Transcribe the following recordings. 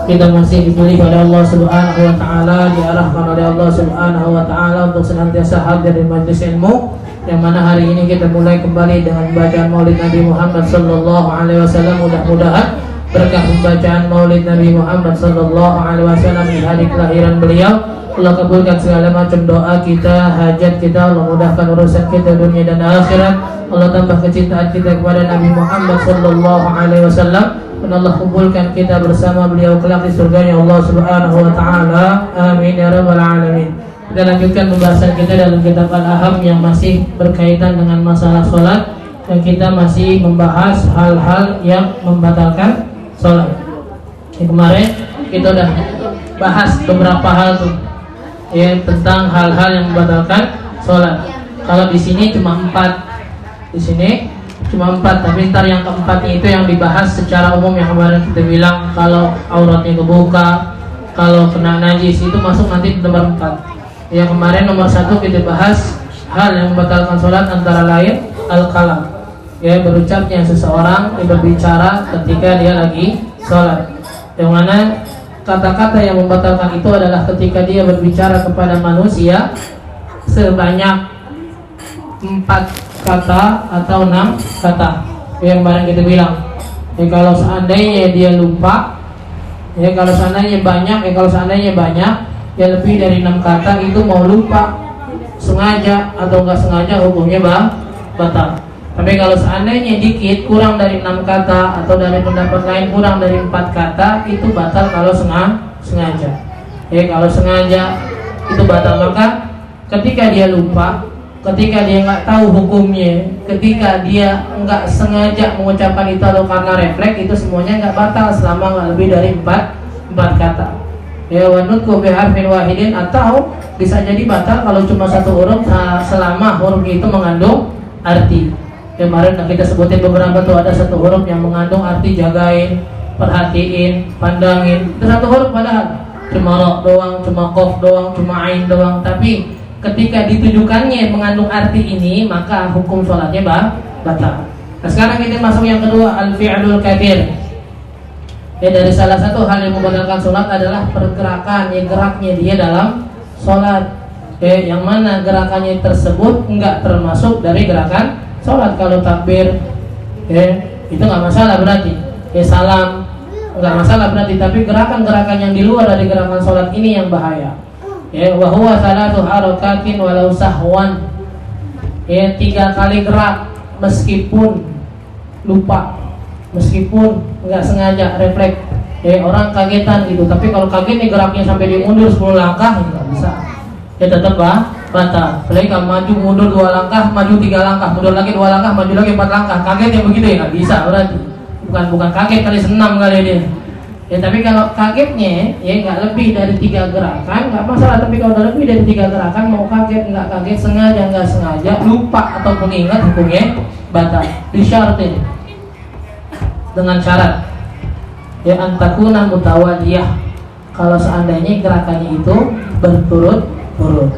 kita masih diberi pada Allah Subhanahu wa taala, diarahkan oleh Allah Subhanahu wa taala untuk senantiasa hadir di majelis ilmu, yang mana hari ini kita mulai kembali dengan bacaan Maulid Nabi Muhammad sallallahu alaihi wasallam. Mudah-mudahan berkah pembacaan Maulid Nabi Muhammad sallallahu alaihi wasallam di hari kelahiran beliau, Allah kabulkan segala macam doa kita, hajat kita, Allah mudahkan urusan kita dunia dan akhirat, Allah tambah kecintaan kita kepada Nabi Muhammad sallallahu alaihi wasallam, dan Allah kumpulkan kita bersama beliau kelak di surganya Allah Subhanahu wa taala. Amin ya rabbal alamin. Kita lanjutkan pembahasan kita dalam kitab Al-Aham yang masih berkaitan dengan masalah sholat, dan kita masih membahas hal-hal yang membatalkan sholat. Kemarin kita udah bahas beberapa hal tuh, ya, tentang hal-hal yang membatalkan sholat. Kalau di sini cuma 4, di sini cuma 4, tapi ntar yang keempatnya itu yang dibahas secara umum, yang kemarin kita bilang kalau auratnya kebuka, kalau kena najis, itu masuk nanti di nomor 4. Yang kemarin nomor 1 kita bahas hal yang membatalkan sholat, antara lain al-kalam, ya, berucapnya seseorang berbicara ketika dia lagi sholat, yang mana kata-kata yang membatalkan itu adalah ketika dia berbicara kepada manusia sebanyak 4 kata atau 6 kata. Yang kemarin kita bilang, ya, kalau seandainya dia lupa, ya, kalau seandainya banyak, ya lebih dari 6 kata itu mau lupa, sengaja atau enggak sengaja, hukumnya batal. Tapi kalau seandainya dikit, kurang dari 6 kata, atau dari pendapat lain kurang dari 4 kata, itu batal kalau sengaja. Ya, kalau sengaja itu batal. Maka ketika dia lupa, ketika dia nggak tahu hukumnya, ketika dia nggak sengaja mengucapkan itu atau karena refleks, itu semuanya nggak batal selama nggak lebih dari 4 kata. Ya, wanutku biharfin wahidin, atau bisa jadi batal kalau cuma 1 huruf selama huruf itu mengandung arti. Kemarin kita sebutin beberapa tuh, ada 1 huruf yang mengandung arti, jagain, perhatiin, pandangin. Itu 1 huruf padahal cuma ro doang, cuma kof doang, cuma ain doang, tapi ketika ditujukannya mengandung arti ini, maka hukum sholatnya batal. Nah, sekarang kita masuk yang kedua, al-fi'lul katsir. Ya, dari salah satu hal yang membatalkan sholat adalah pergerakan, ya, geraknya dia dalam sholat, ya, yang mana gerakannya tersebut enggak termasuk dari gerakan sholat. Kalau takbir, ya, itu enggak masalah berarti, ya, salam enggak masalah berarti, tapi gerakan-gerakan yang di luar dari gerakan sholat ini yang bahaya. Ya, wa huwa salatu harakatin walau sahwan. Ya, 3 kali gerak meskipun lupa, meskipun enggak sengaja, refleks. Ya, orang kagetan gitu, tapi kalau kaget nih geraknya sampai dia mundur 10 langkah, enggak bisa. Ya, tetap batal. Apalagi kalau maju mundur 2 langkah, maju 3 langkah, mundur lagi 2 langkah, maju lagi 4 langkah. Kaget yang begitu ya enggak bisa berarti. Bukan kaget kali senam kali dia. Ya, tapi kalau kagetnya, ya, nggak lebih dari 3 gerakan, nggak masalah. Tapi kalau udah lebih dari 3 gerakan, mau kaget nggak kaget, sengaja nggak sengaja, lupa ataupun ingat, hukumnya batal. Disyaratin dengan syarat, ya, antakuna mutawaliyah, kalau seandainya gerakannya itu berturut-turut.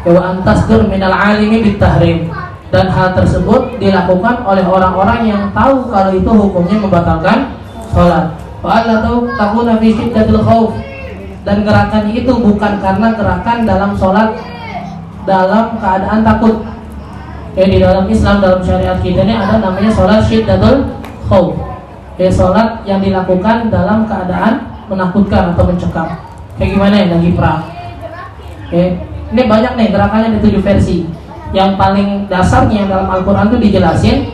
Ya, wa antasdur minal alimi bitahrim, dan hal tersebut dilakukan oleh orang-orang yang tahu kalau itu hukumnya membatalkan sholat. Atau takuna fi syiddatil khauf, dan gerakan itu bukan karena gerakan dalam sholat dalam keadaan takut. Ya, di dalam Islam, dalam syariat kita ini ada namanya sholat syiddatul khauf, ya, sholat yang dilakukan dalam keadaan menakutkan atau mencekam. Kayak gimana ya, lagi perang. Ya, ini banyak nih gerakannya, ada 7 versi. Yang paling dasarnya dalam Al-Quran itu dijelasin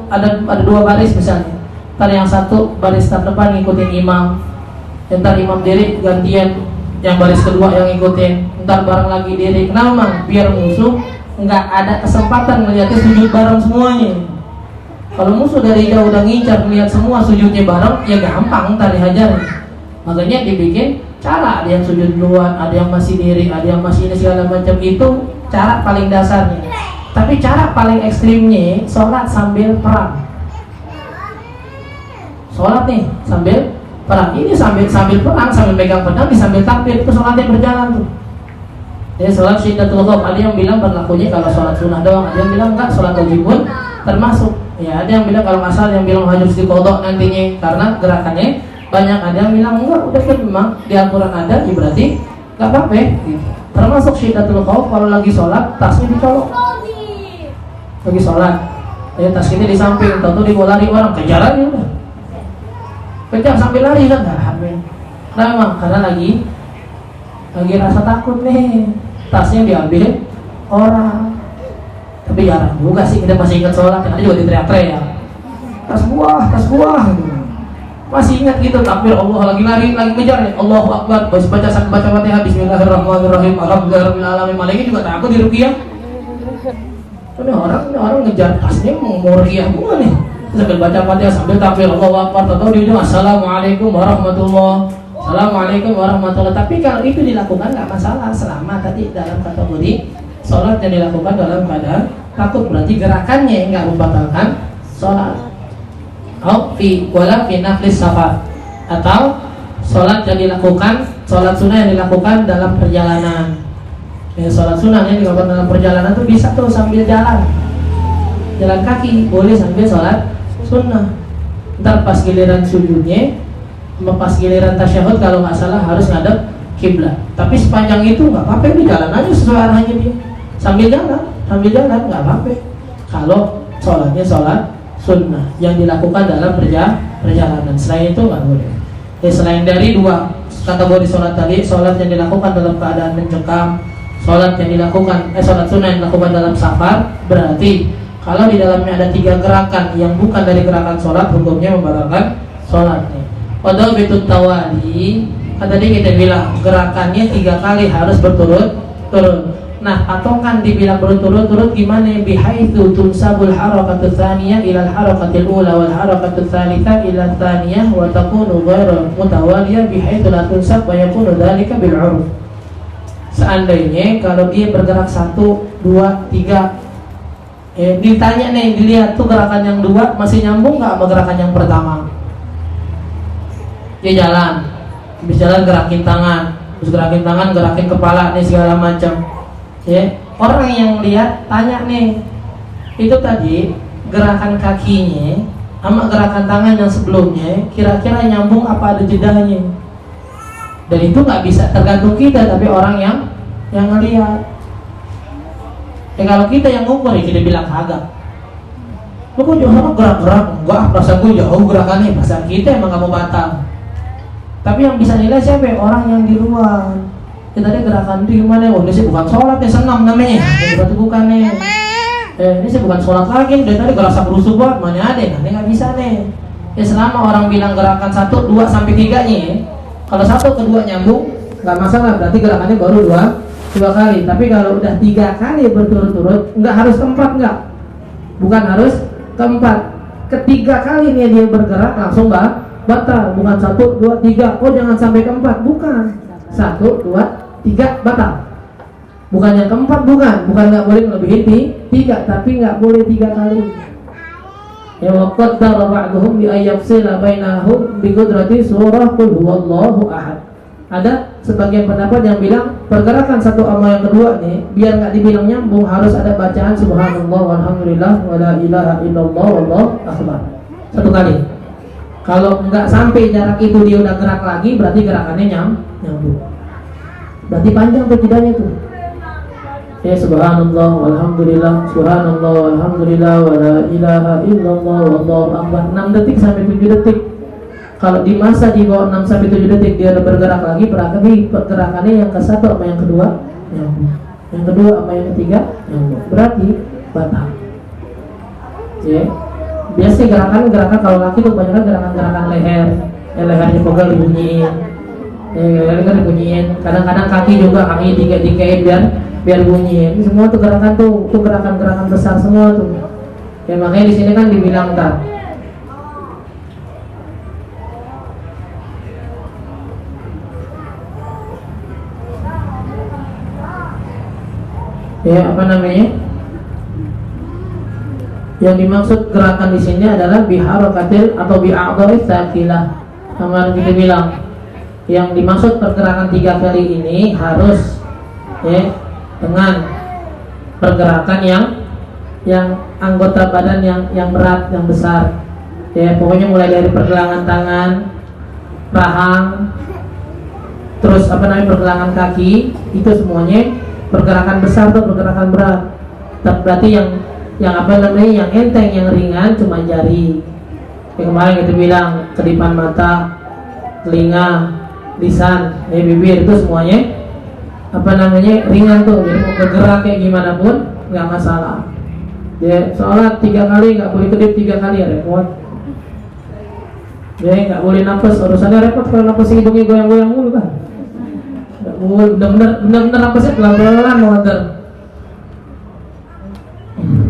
ada 2 baris misalnya. Ntar yang 1 baris terdepan ngikutin imam, ntar imam diri gantian yang baris kedua yang ngikutin, ntar bareng lagi diri. Kenapa? Biar musuh nggak ada kesempatan melihatnya sujud bareng semuanya. Kalau musuh dari jauh udah ngincar melihat semua sujudnya bareng, ya gampang ntar dihajar. Makanya dibikin cara, ada yang sujud duluan, ada yang masih diri, ada yang masih ini segala macam. Itu cara paling dasarnya. Tapi cara paling ekstrimnya sholat sambil perang. Sholat nih sambil perang, ini sambil perang, sambil megang pedang, sambil takbir, itu sholatnya berjalan tuh. Ya, sholat syiddatul khauf, ada yang bilang berlakunya kalau sholat sunnah doang, ada yang bilang enggak, sholat wajib termasuk. Ya, ada yang bilang kalau asal, yang bilang harus diqodok nantinya karena gerakannya Banyak ada yang bilang enggak, udah kan memang di Al-Quran ada, ya berarti nggak apa-apa gitu. Termasuk syiddatul khauf kalau lagi sholat tasnya dicolok. Lagi sholat ya tas kita di samping, tentu dibawa lari orang, kejar aja udah, kejar sambil lari kan nggak hamil. Kenapa? Karena lagi rasa takut nih, tasnya diambil orang. Tapi jarang juga sih kita masih ingat sholat, kita juga diteriak-teriak tas buah gitu. Masih ingat gitu, takbir Allah lagi lari, lagi kejar nih, Allahu Akbar, baca Fatihah, Bismillahirrahmanirrahim, Alhamdulillahirabbil alamin. Malaikat juga takut di ruqyah. Ini orang ngejar tasnya mau ruqyah bunga nih. Sambil baca Fatihah, sambil takbir Allahu Akbar, tahu di ujung Assalamualaikum warahmatullahi. Assalamualaikum warahmatullahi. Tapi kalau itu dilakukan nggak masalah selama tadi dalam kategori sholat yang dilakukan dalam keadaan takut, berarti gerakannya nggak membatalkan sholat. Wala fi naflis safar, atau sholat yang dilakukan, sholat sunnah yang dilakukan dalam perjalanan. Sholat sunnah yang dilakukan dalam perjalanan itu bisa tuh sambil jalan kaki, boleh sambil sholat sunnah. Ntar pas giliran sujudnya, pas giliran tasyahud kalau nggak salah harus ngadep kiblat. Tapi sepanjang itu nggak apa-apa, di jalan aja sesuai arahnya dia, sambil jalan nggak apa-apa. Kalau sholatnya sholat sunnah yang dilakukan dalam perjalanan, selain itu nggak boleh. Selain dari dua kategori sholat tadi, sholat yang dilakukan dalam keadaan mencekam, sholat yang dilakukan sholat sunnah yang dilakukan dalam safar, berarti kalau di dalamnya ada 3 gerakan yang bukan dari gerakan sholat, hukumnya membatalkan sholatnya. Padahal betut tawali, tadi kita bilang gerakannya 3 kali harus berturut-turut. Nah, patokan dibilang berturut-turut gimana? Bihaitsu tunsabul harakatu tsaniyah ila al-harakatil ula wal harakatu tsalitsah ila tsaniyah wa takunu ghairu mutawaliyah bihaitsu la tunsab wa yakunu dzalika bil 'urf. Seandainya kalau dia bergerak 1, 2, 3, ditanya nih, dilihat tuh gerakan yang 2 masih nyambung nggak sama gerakan yang pertama? Dia jalan, habis jalan gerakin tangan, terus gerakin tangan, gerakin kepala nih segala macam. Orang yang lihat tanya nih, itu tadi gerakan kakinya sama gerakan tangan yang sebelumnya kira-kira nyambung apa ada jedanya? Dan itu nggak bisa tergantung kita, tapi orang yang ngelihat. Kalau kita yang ngukur ya kita bilang kagak. Lu kok jauh gerak-gerak? Enggak, perasaan gue jauh gerakannya, perasaan kita emang kamu batal. Tapi yang bisa nilai siapa? Orang yang di luar. Kita tadi gerakan itu gimana? Oh, ini sih bukan sholat ya, senam namanya. Ini berarti bukan nih. Ini sih bukan sholat lagi. Dari tadi gerasa kerusuk banget, mana ada? Nah, ini nggak bisa nih. Selama orang bilang gerakan 1, 2 sampai 3 nih, kalau 1 ke 2 nyambung, nggak masalah. Berarti gerakannya baru 2 kali. Tapi kalau udah 3 kali berturut-turut, nggak harus keempat, nggak. Bukan harus keempat. Ketiga kali nih dia bergerak langsung batal. Bukan 1, 2, 3. Oh, jangan sampai keempat. Bukan. 1, 2, 3 batal. Bukan yang keempat, bukan nggak boleh melebihi 3, tapi nggak boleh 3 kali. Ya waqad dara ba'dhum bi ayyafsila bainahum bi qudrati surah qul huwallahu ahad. Ada sebagian pendapat yang bilang pergerakan satu sama yang kedua nih biar nggak dibilang nyambung harus ada bacaan subhanallah walhamdulillah wala ilaha illallah wallahu akbar 1 kali. Kalau nggak sampai jarak itu dia udah gerak lagi, berarti gerakannya nyambung. Berarti panjang tuh jedanya tuh. Ya subhanallah walhamdulillah, subhanallah walhamdulillah wala ilaha illallah wallahu akbar. 6 detik sampai 7 detik. Kalau di masa di bawah 6 sampai 7 detik dia udah bergerak lagi, berarti gerakannya yang ke 1 sama yang kedua nyambung. Yang kedua sama yang ketiga nyambung. Berarti batal. Ya. Biasanya gerakan kalau laki tuh banyak gerakan leher, lehernya pegal dibunyiin, leher dibunyiin. Kadang-kadang kaki juga, kaki dikait biar bunyiin. Semua tuh gerakan tuh gerakan besar semua tuh. Ya makanya di sini kan dibilang tak. Ya apa namanya? Yang dimaksud gerakan di sini adalah biharakatil atau bi'a'dha'i tsaqilah. Kemarin kita bilang yang dimaksud pergerakan 3 kali ini harus dengan pergerakan yang anggota badan yang berat, yang besar. Pokoknya mulai dari pergelangan tangan, rahang, terus pergelangan kaki, itu semuanya pergerakan besar atau pergerakan berat. Berarti yang yang enteng, yang ringan cuma jari. Yang kemarin kita bilang kedipan mata, telinga, lisan, bibir, itu semuanya ringan tuh. Jadi mau bergerak kayak gimana pun nggak masalah. Ya, sholat 3 kali nggak boleh kedip 3 kali, repot. Ya, nggak boleh nafas, urusannya repot kalau nafas hidungnya goyang-goyang mulu kan. Nggak boleh, benar-benar nafasnya pelan-pelan water.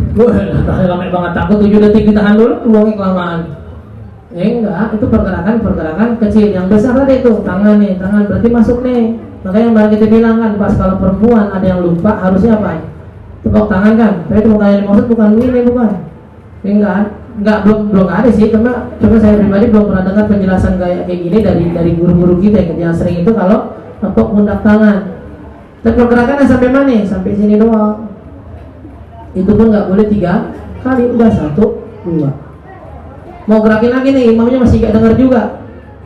Gue lama banget, takut 7 detik ditahan dulu, buangnya kelamaan. Enggak, itu pergerakan kecil. Yang besar tadi itu tangan nih, tangan berarti masuk nih. Makanya yang baru kita bilang kan, pas kalau perempuan ada yang lupa harusnya apa? Tepuk tangan kan? Tapi tepuk tangan yang dimaksud bukan ini, bukan. Enggak, belum ada sih. Cuma saya pribadi belum pernah dengar penjelasan kayak gini dari guru-guru kita yang sering itu kalau tepuk pundak tangan. Dan pergerakannya sampai mana? Sampai sini doang. Itu pun nggak boleh 3 kali, udah 1, 2. Mau gerakin lagi nih, imamnya masih gak dengar juga.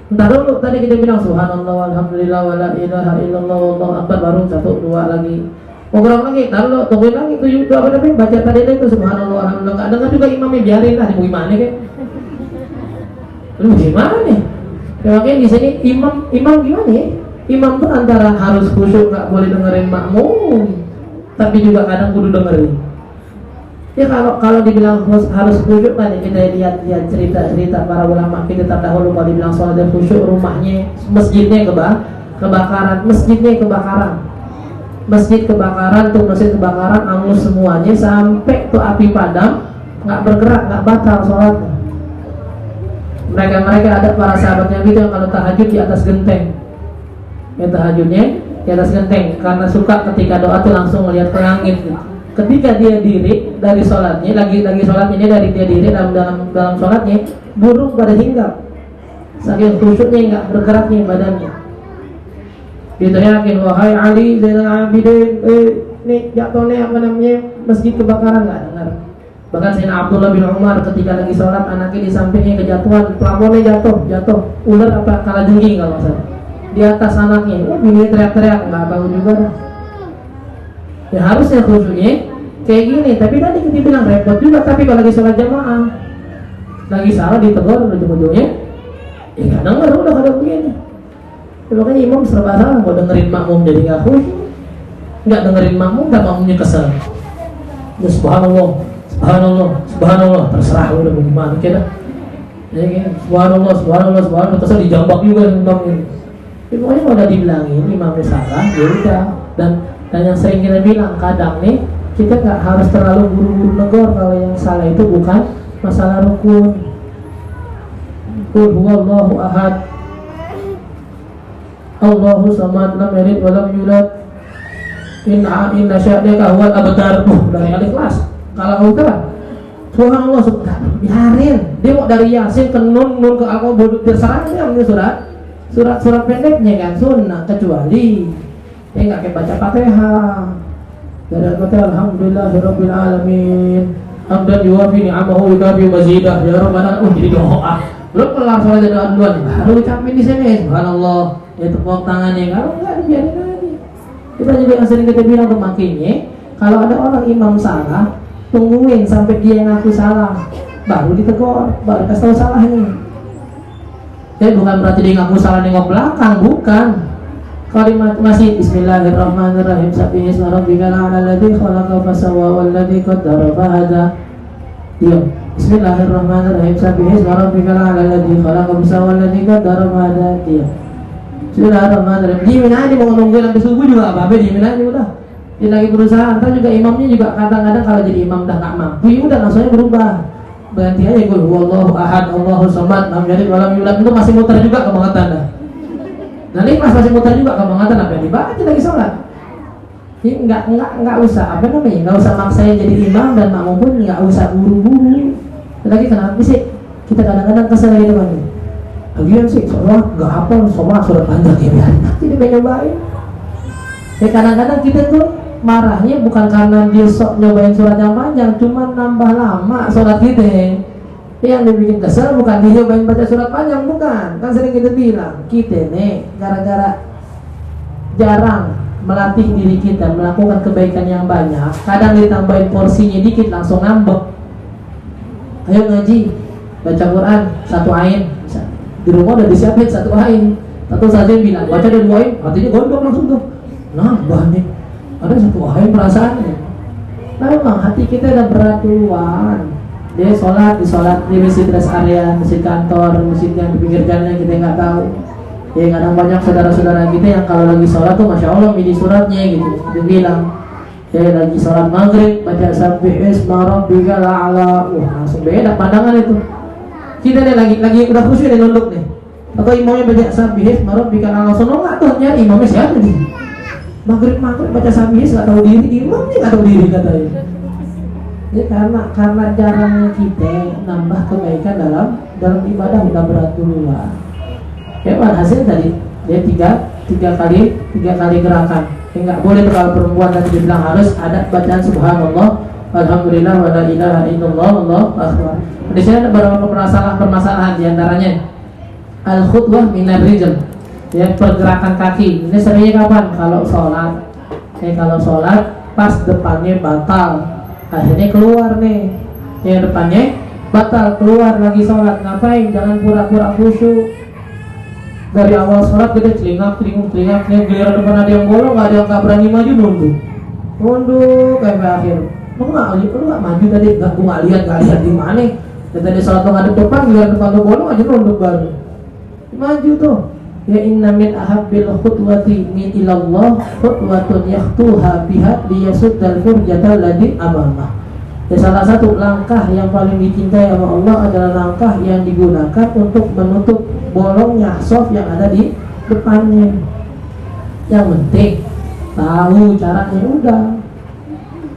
Entar dulu, tadi kita bilang subhanallah walhamdulillah wala ilaha illallah wallahu akbar, baru 1, 2 lagi. Mau gerak lagi, entar dulu, tungguin lagi 7, baca tadi itu subhanallah walhamdulillah. Gak dengar juga imamnya, biarin lah, mau gimana kan? Lu gimana nih? Ya, makanya di sini imam gimana ya? Imam tuh antara harus khusyuk, gak boleh dengerin makmum, tapi juga kadang kudu dengerin. Ya kalau dibilang harus khusyuk kan, kita lihat cerita para ulama kita terdahulu. Kalau dibilang sholat dan khusyuk, rumahnya, masjid kebakaran, tuh masjid kebakaran, angus semuanya sampai tuh api padam, nggak bergerak, nggak batal sholatnya. Mereka ada para sahabatnya gitu yang kalau tahajud di atas genteng, ya tahajudnya di atas genteng, karena suka ketika doa tuh langsung melihat ke langit gitu. Ketika dia diri dari sholatnya, lagi sholatnya, dari dia diri dalam sholatnya, burung pada hinggap, saking khusyuknya nggak bergeraknya badannya. Diteriakin, wahai Ali Zainal Abidin, nih jatuhnya masjid kebakaran, nggak dengar. Bahkan Sayyidina Abdullah bin Umar ketika lagi sholat, anaknya di sampingnya kejatuhan, plafonnya jatuh, ular apa kalajengking kalau salah di atas anaknya. Bini teriak-teriak, nggak tahu juga dah. Ya harusnya khusyuknya kayak gini, tapi tadi kita bilang repot juga. Tapi kalau lagi sholat jamaah, lagi salah ditegur ujung-ujungnya, ya nggak denger, udah kada begini. Ya, makanya imam serba salah, mau dengerin makmum jadi nggak khusyuk, nggak dengerin makmum dan makmumnya kesel. Ya subhanallah, terserah udah bagaimana kita. Ya kan, subhanallah, terus dijambak juga imam ini. Ya, pokoknya kalau udah dibilangin imamnya salah, ya udah. Dan yang sering kita bilang, kadang nih kita nggak harus terlalu buru-buru negor kalau yang salah itu bukan masalah rukun. Qul huwallahu ahad, Allahu samad, lam yalid wa lam yulad, inna sya'naka huwal abtar. Dari Al-Ikhlas. Kalau udah subhanallah, biarin. Dia mau dari Yasin ke nun ke Al-Qur'an, terserah dia surat pendeknya kan sunnah, kecuali dia nggak kayak baca Fatihah. Dari Al-Fatihah, alhamdulillahirabbil alamin, hamdan yuwafi ni'amahu wa yukafi mazidah, ya rabbana. Jadi doa. Belum kelar sholat doa duluan, baru ucapin di sini subhanallah, ya tepuk tangannya. Kalau enggak dibiarin aja. Kita juga yang sering kita bilang ke makinya, kalau ada orang imam salah, tungguin sampai dia ngaku salah, baru ditegur, baru kasih tahu salahnya. Jadi bukan berarti dia ngaku salah nengok belakang, bukan. Kalimat masih bismillahirrahmanirrahim, sabbihisma rabbikal a'la alladzi khalaqa fasawwa walladzi qaddara fahada. Diam. Bismillahirrahmanirrahim, sabbihisma rabbikal a'la alladzi khalaqa fasawwa walladzi qaddara fahada. Diam. Bismillahirrahmanirrahim. Diamin aja, mau nungguin sampai subuh juga apa-apa, diamin aja udah. Dia lagi berusaha, ntar juga imamnya juga kadang-kadang kalau jadi imam dah nggak mampu, ya udah langsungnya berubah. Berarti aja gue huwallahu ahad, Allahu samad, lam yalid wa lam yulad, itu masih muter juga kebangetan dah. Nanti pas masih muter juga kebangetan, apa yang dibaca lagi sholat. Jadi nggak usah nggak usah maksain jadi imam, dan makmum pun nggak usah buru-buru. Lagi kenapa sih kita kadang-kadang kesel gitu kan? Lagian sih sholat nggak hafal, sholat surat panjang ya biarin nanti dia nyobain. Ya kadang-kadang kita tuh marahnya bukan karena dia sok nyobain surat yang panjang, cuma nambah lama sholat kita. Yang dibikin kesel bukan dicobain baca surat panjang, bukan. Kan sering kita bilang, kita nih gara-gara jarang melatih diri kita melakukan kebaikan yang banyak, kadang ditambahin porsinya dikit langsung ngambek. Ayo ngaji, baca Quran, 1 ain. Di rumah udah disiapin 1 ain. Satu saja bilang, baca dan 2 ain, artinya gondok langsung tuh. Nambah nih, ada 1 ain perasaannya. Memang hati kita udah berat duluan. Dia sholat di masjid rest area, masjid kantor, masjid yang di pinggir jalan kita nggak tahu. Ya kadang banyak saudara-saudara kita yang kalau lagi sholat tuh masya Allah milih suratnya gitu. Dia bilang, ya lagi sholat maghrib baca sabbih isma rabbikal a'la, wah langsung beda pandangan itu. Kita nih lagi udah khusyuk nih nunduk nih. Atau imamnya baca sabbih isma rabbikal a'la, langsung nggak tuh nyari imamnya siapa nih? Maghrib baca sabbih nggak tahu diri, imamnya nggak tahu diri katanya. Ya karena jarangnya kita nambah kebaikan dalam ibadah udah berat duluan. Ya hasil tadi dia tiga kali gerakan. Nggak boleh kalau perempuan tadi dibilang harus ada bacaan subhanallah, alhamdulillah, wa la ilaha illallah, Allahu akbar. Di sini ada beberapa permasalahan diantaranya al khutwah minar rijal, ya pergerakan kaki. Ini seringnya kapan? Kalau sholat. Kalau sholat pas depannya batal, akhirnya keluar nih. Yang depannya batal, keluar lagi sholat. Ngapain? Jangan pura-pura khusyuk. Dari awal sholat kita celingak, giliran depan ada yang bolong, ada yang gak berani maju, nunduk sampai akhir. Lu nggak maju tadi, gue nggak lihat di mana. Dan tadi sholat tuh ngadep depan, giliran depan tuh bolong aja nunduk baru. Maju tuh. Ya inna min ahabbil khutwati min ilallah khutwatun yakhtuha biha liyasuddal furjatal ladhi amamah. Ya, salah satu langkah yang paling dicintai sama Allah adalah langkah yang digunakan untuk menutup bolongnya soft yang ada di depannya. Yang penting tahu caranya udah.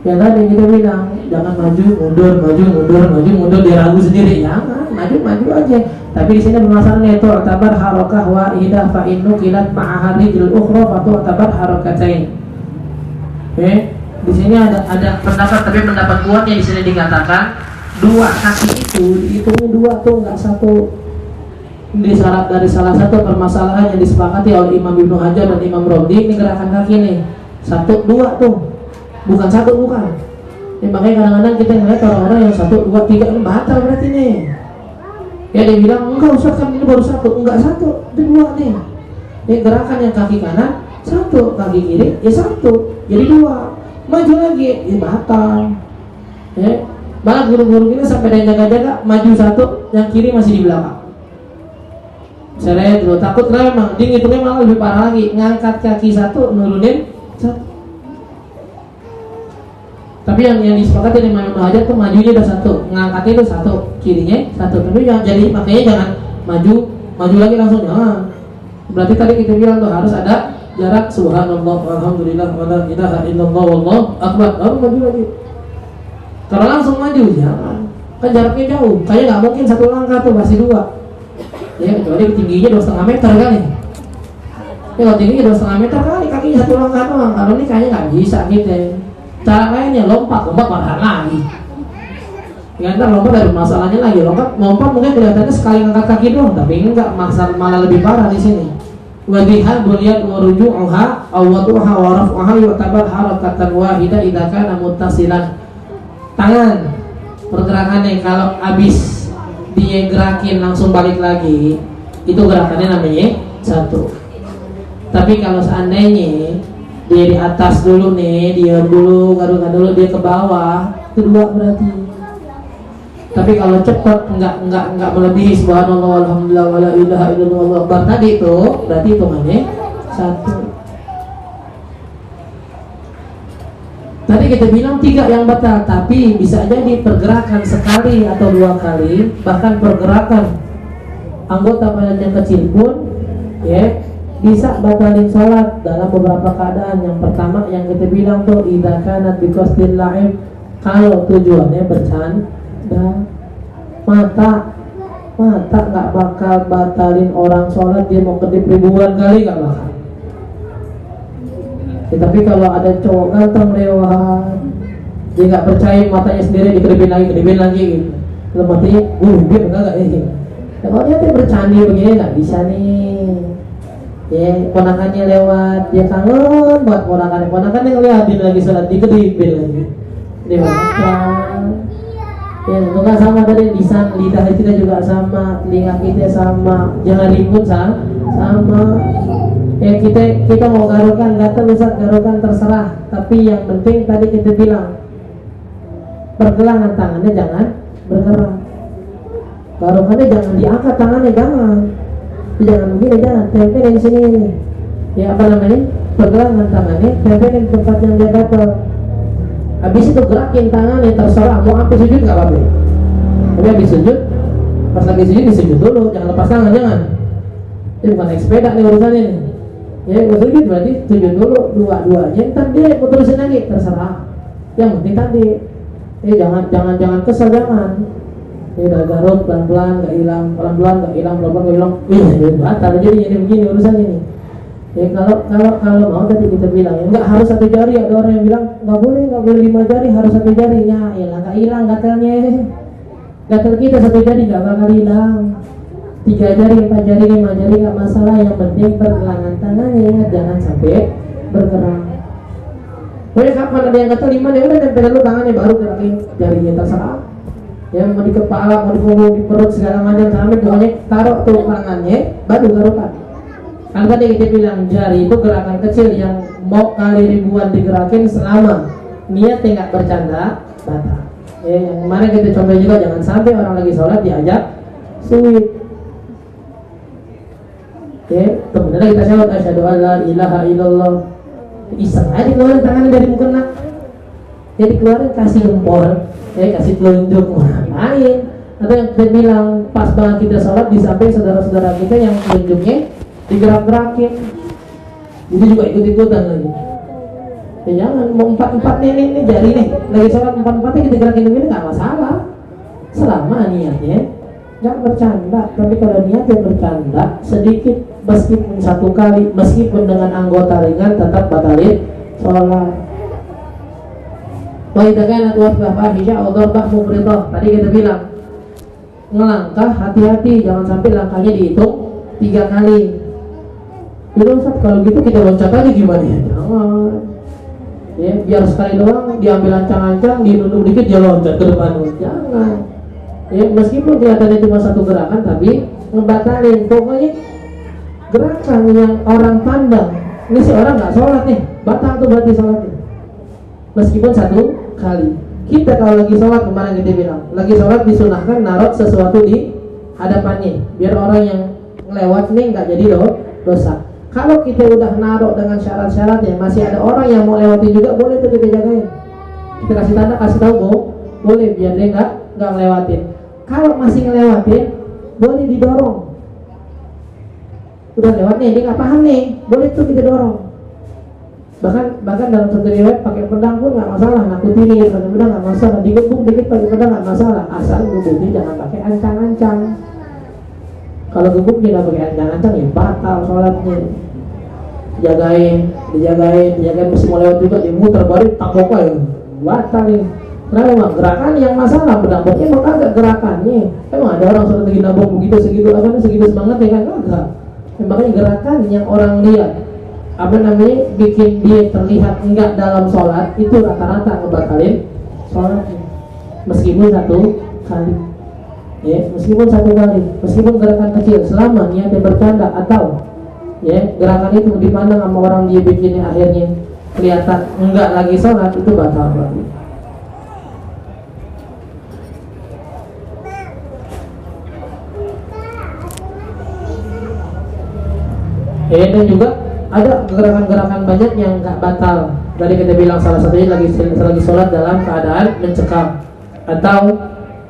Ya tadi kita bilang jangan maju mundur dia ragu sendiri, jangan maju aja. Tapi di sini permasalahannya itu tabar harokah wahidah fa innu kilat ma'ahadil ukhra fa tabar harokatain. Oke. Di sini ada pendapat, tapi pendapat kuatnya di sini dikatakan 2 kaki itu dihitungnya 2 tuh, nggak 1. Dari salah satu permasalahan yang disepakati oleh Imam Ibnu Hajar dan Imam Romli, ini gerakan kaki nih 1, 2 tuh, bukan 1 bukan. Ya, makanya kadang-kadang kita ngeliat orang-orang yang 1, 2, 3 ini batal berarti nih. Ya dia bilang enggak usah kan ini baru 1, enggak 1, itu 2 nih. Ya gerakan yang kaki kanan 1, kaki kiri ya 1, jadi 2. Maju lagi, ya batal. Ya, malah guru-guru ini sampai ada yang jaga-jaga maju 1, yang kiri masih di belakang. Saya dulu takut lah emang, dia ngitungnya malah lebih parah lagi, ngangkat kaki 1, nurunin 1. Tapi yang disepakati dengan Imam Hajar tuh majunya udah 1, ngangkatnya itu 1, kirinya 1. Tapi jadi makanya jangan maju lagi langsung, jangan. Berarti tadi kita bilang tuh harus ada jarak subhanallah walhamdulillah wa la ilaha illallah wallahu akbar, baru maju lagi. Kalau langsung maju jangan, kan jaraknya jauh, kayaknya nggak mungkin 1 langkah tuh masih 2. Ya kecuali tingginya 2,5 meter kali. Ya kalau tingginya 2,5 meter kali, kakinya 1 langkah doang. Kalau ini kayaknya nggak bisa gitu. Cara lainnya lompat malahan lagi. Ya ntar lompat ada masalahnya lagi. Lompat mungkin kelihatannya sekali ngangkat kaki doang, tapi enggak, malah lebih parah di sini. Wadihal bunyat waruju'uha awaduha warafu'aha yu'tabar harakatan wahidah idza kana muttasilan. Tangan pergerakannya kalau habis dia gerakin langsung balik lagi, itu gerakannya namanya 1. Tapi kalau seandainya dia di atas dulu nih, dia dulu garuk dulu, dia ke bawah, itu 2 berarti. Tapi kalau cepat enggak melebihi subhanallah walhamdulillah wala ilaha illallah wallahu akbar tadi itu berarti hitungannya 1. Tadi kita bilang 3 yang batal, tapi bisa jadi pergerakan sekali atau 2 kali, bahkan pergerakan anggota badan yang kecil pun ya bisa batalin sholat dalam beberapa keadaan. Yang pertama yang kita bilang tuh idza kanat biqasdil la'ib, kalau tujuannya bercanda. Mata nggak bakal batalin orang sholat, dia mau kedip ribuan kali nggak bakal. Ya, tapi kalau ada cowok ganteng lewat, dia nggak percaya matanya sendiri, dikedipin lagi gitu. Berarti dia enggak ini. Ya, kalau dia bercandi begini nggak bisa nih. Ya, ponakannya lewat, dia kangen buat ponakannya ngeliatin lagi sholat di kedipin lagi. Dia makan. Ya, itu kan sama tadi lisan, lidah kita juga sama, telinga kita sama, jangan ribut sama. Ya kita mau garukan, gatal Ustaz, garukan terserah. Tapi yang penting tadi kita bilang, pergelangan tangannya jangan bergerak. Garukannya jangan diangkat tangannya, jangan begini, jangan tempelin di sini ini. Ya apa namanya? Pergelangan tangannya tempelin di tempat yang dia gatal. Habis itu gerakin tangannya, terserah mau sampai sujud nggak apa-apa. Tapi habis sujud, pas lagi sujud disujud dulu, jangan lepas tangan, jangan. Ini bukan naik sepeda nih urusannya nih. Ya sujud berarti sujud dulu dua-duanya, ntar dia mau terusin lagi, terserah. Yang penting tadi, jangan kesel, jangan. Ya udah garut pelan-pelan nggak hilang, pelan-pelan nggak hilang. Batal jadi begini urusannya nih. Ya kalau mau tadi kita bilang ya nggak harus satu jari. Ada orang yang bilang nggak boleh 5 jari, harus satu jari. Ya nggak hilang gatalnya. Gatal kita satu jari nggak bakal hilang. 3 jari, 4 jari, 5 jari nggak masalah. Yang penting pergelangan tangannya ingat jangan sampai bergerak. Pokoknya kapan ada yang gatal 5 ya udah tempel dulu tangannya baru gerakin jarinya, terserah. Ya mau di kepala, mau di punggung, di perut segala macam sampai pokoknya taruh tuh tangannya baru garukan. Kan tadi kita bilang jari itu gerakan kecil yang mau kali ribuan digerakin selama niatnya nggak bercanda batal. Ya, yang kemarin kita coba juga jangan sampai orang lagi sholat diajak sweet. Ya, kemudian kita sholat asyhadu an la ilaha illallah. Iseng aja dikeluarin tangannya dari mukena. Ya dikeluarin kasih jempol, ya kasih telunjuk ngapain? Atau yang kita bilang pas banget kita sholat di samping saudara-saudara kita yang telunjuknya digerak-gerakin, itu juga ikut-ikutan lagi. Ya jangan mau 4 nih jari nih lagi sholat 4 kita gerakin begini nggak masalah selama niatnya nggak bercanda. Tapi kalau niatnya bercanda sedikit, meskipun 1 kali, meskipun dengan anggota ringan, tetap batalin sholat. Wa idza kanat waqfah fahisha aw darbah mufridah, tadi kita bilang ngelangkah hati-hati, jangan sampai langkahnya dihitung 3 kali. Jadi Ustaz kalau gitu kita loncat aja gimana ya? Jangan. Ya biar sekali doang diambil ancang-ancang, dinunduk dikit dia loncat ke depan. Jangan. Ya meskipun kelihatannya cuma 1 gerakan tapi ngebatalin. Pokoknya gerakan yang orang pandang ini si orang nggak sholat nih, batal tuh berarti sholatnya. Meskipun 1 kali. Kita kalau lagi sholat, kemarin kita bilang lagi sholat disunahkan naruh sesuatu di hadapannya biar orang yang ngelewat nih nggak jadi dosa. Kalau kita udah naruh dengan syarat-syaratnya, masih ada orang yang mau lewati juga, boleh tuh kita jagain. Kita kasih tanda, kasih tahu boleh biar dia nggak ngelewatin. Kalau masih ngelewatin, boleh didorong. Udah lewat nih, dia nggak paham nih, boleh tuh kita dorong. Bahkan dalam satu riwayat pakai pedang pun nggak masalah, nakutin pakai pedang nggak masalah, digebuk dikit pakai pedang nggak masalah, asal gebuknya jangan pakai ancang-ancang. Kalau gebuk dia nggak pakai ancang-ancang ya batal sholatnya. Dijagain mesti mau lewat juga dimuter balik takok aja batal nih. Kenapa emang gerakan yang masalah berdamboknya emang agak gerakannya. Emang ada orang sholat lagi nabok begitu segitu semangat ya kan enggak. Makanya gerakan yang orang lihat bikin dia terlihat enggak dalam sholat itu rata-rata ngebatalin sholatnya. Meskipun 1 kali. Ya, meskipun 1 kali, meskipun gerakan kecil, selama niatnya bercanda atau ya gerakan itu dipandang sama orang dia bikinnya akhirnya kelihatan enggak lagi sholat, itu batal berarti. Dan juga ada gerakan-gerakan banyak yang enggak batal. Tadi kita bilang salah satunya lagi sholat dalam keadaan mencekam, atau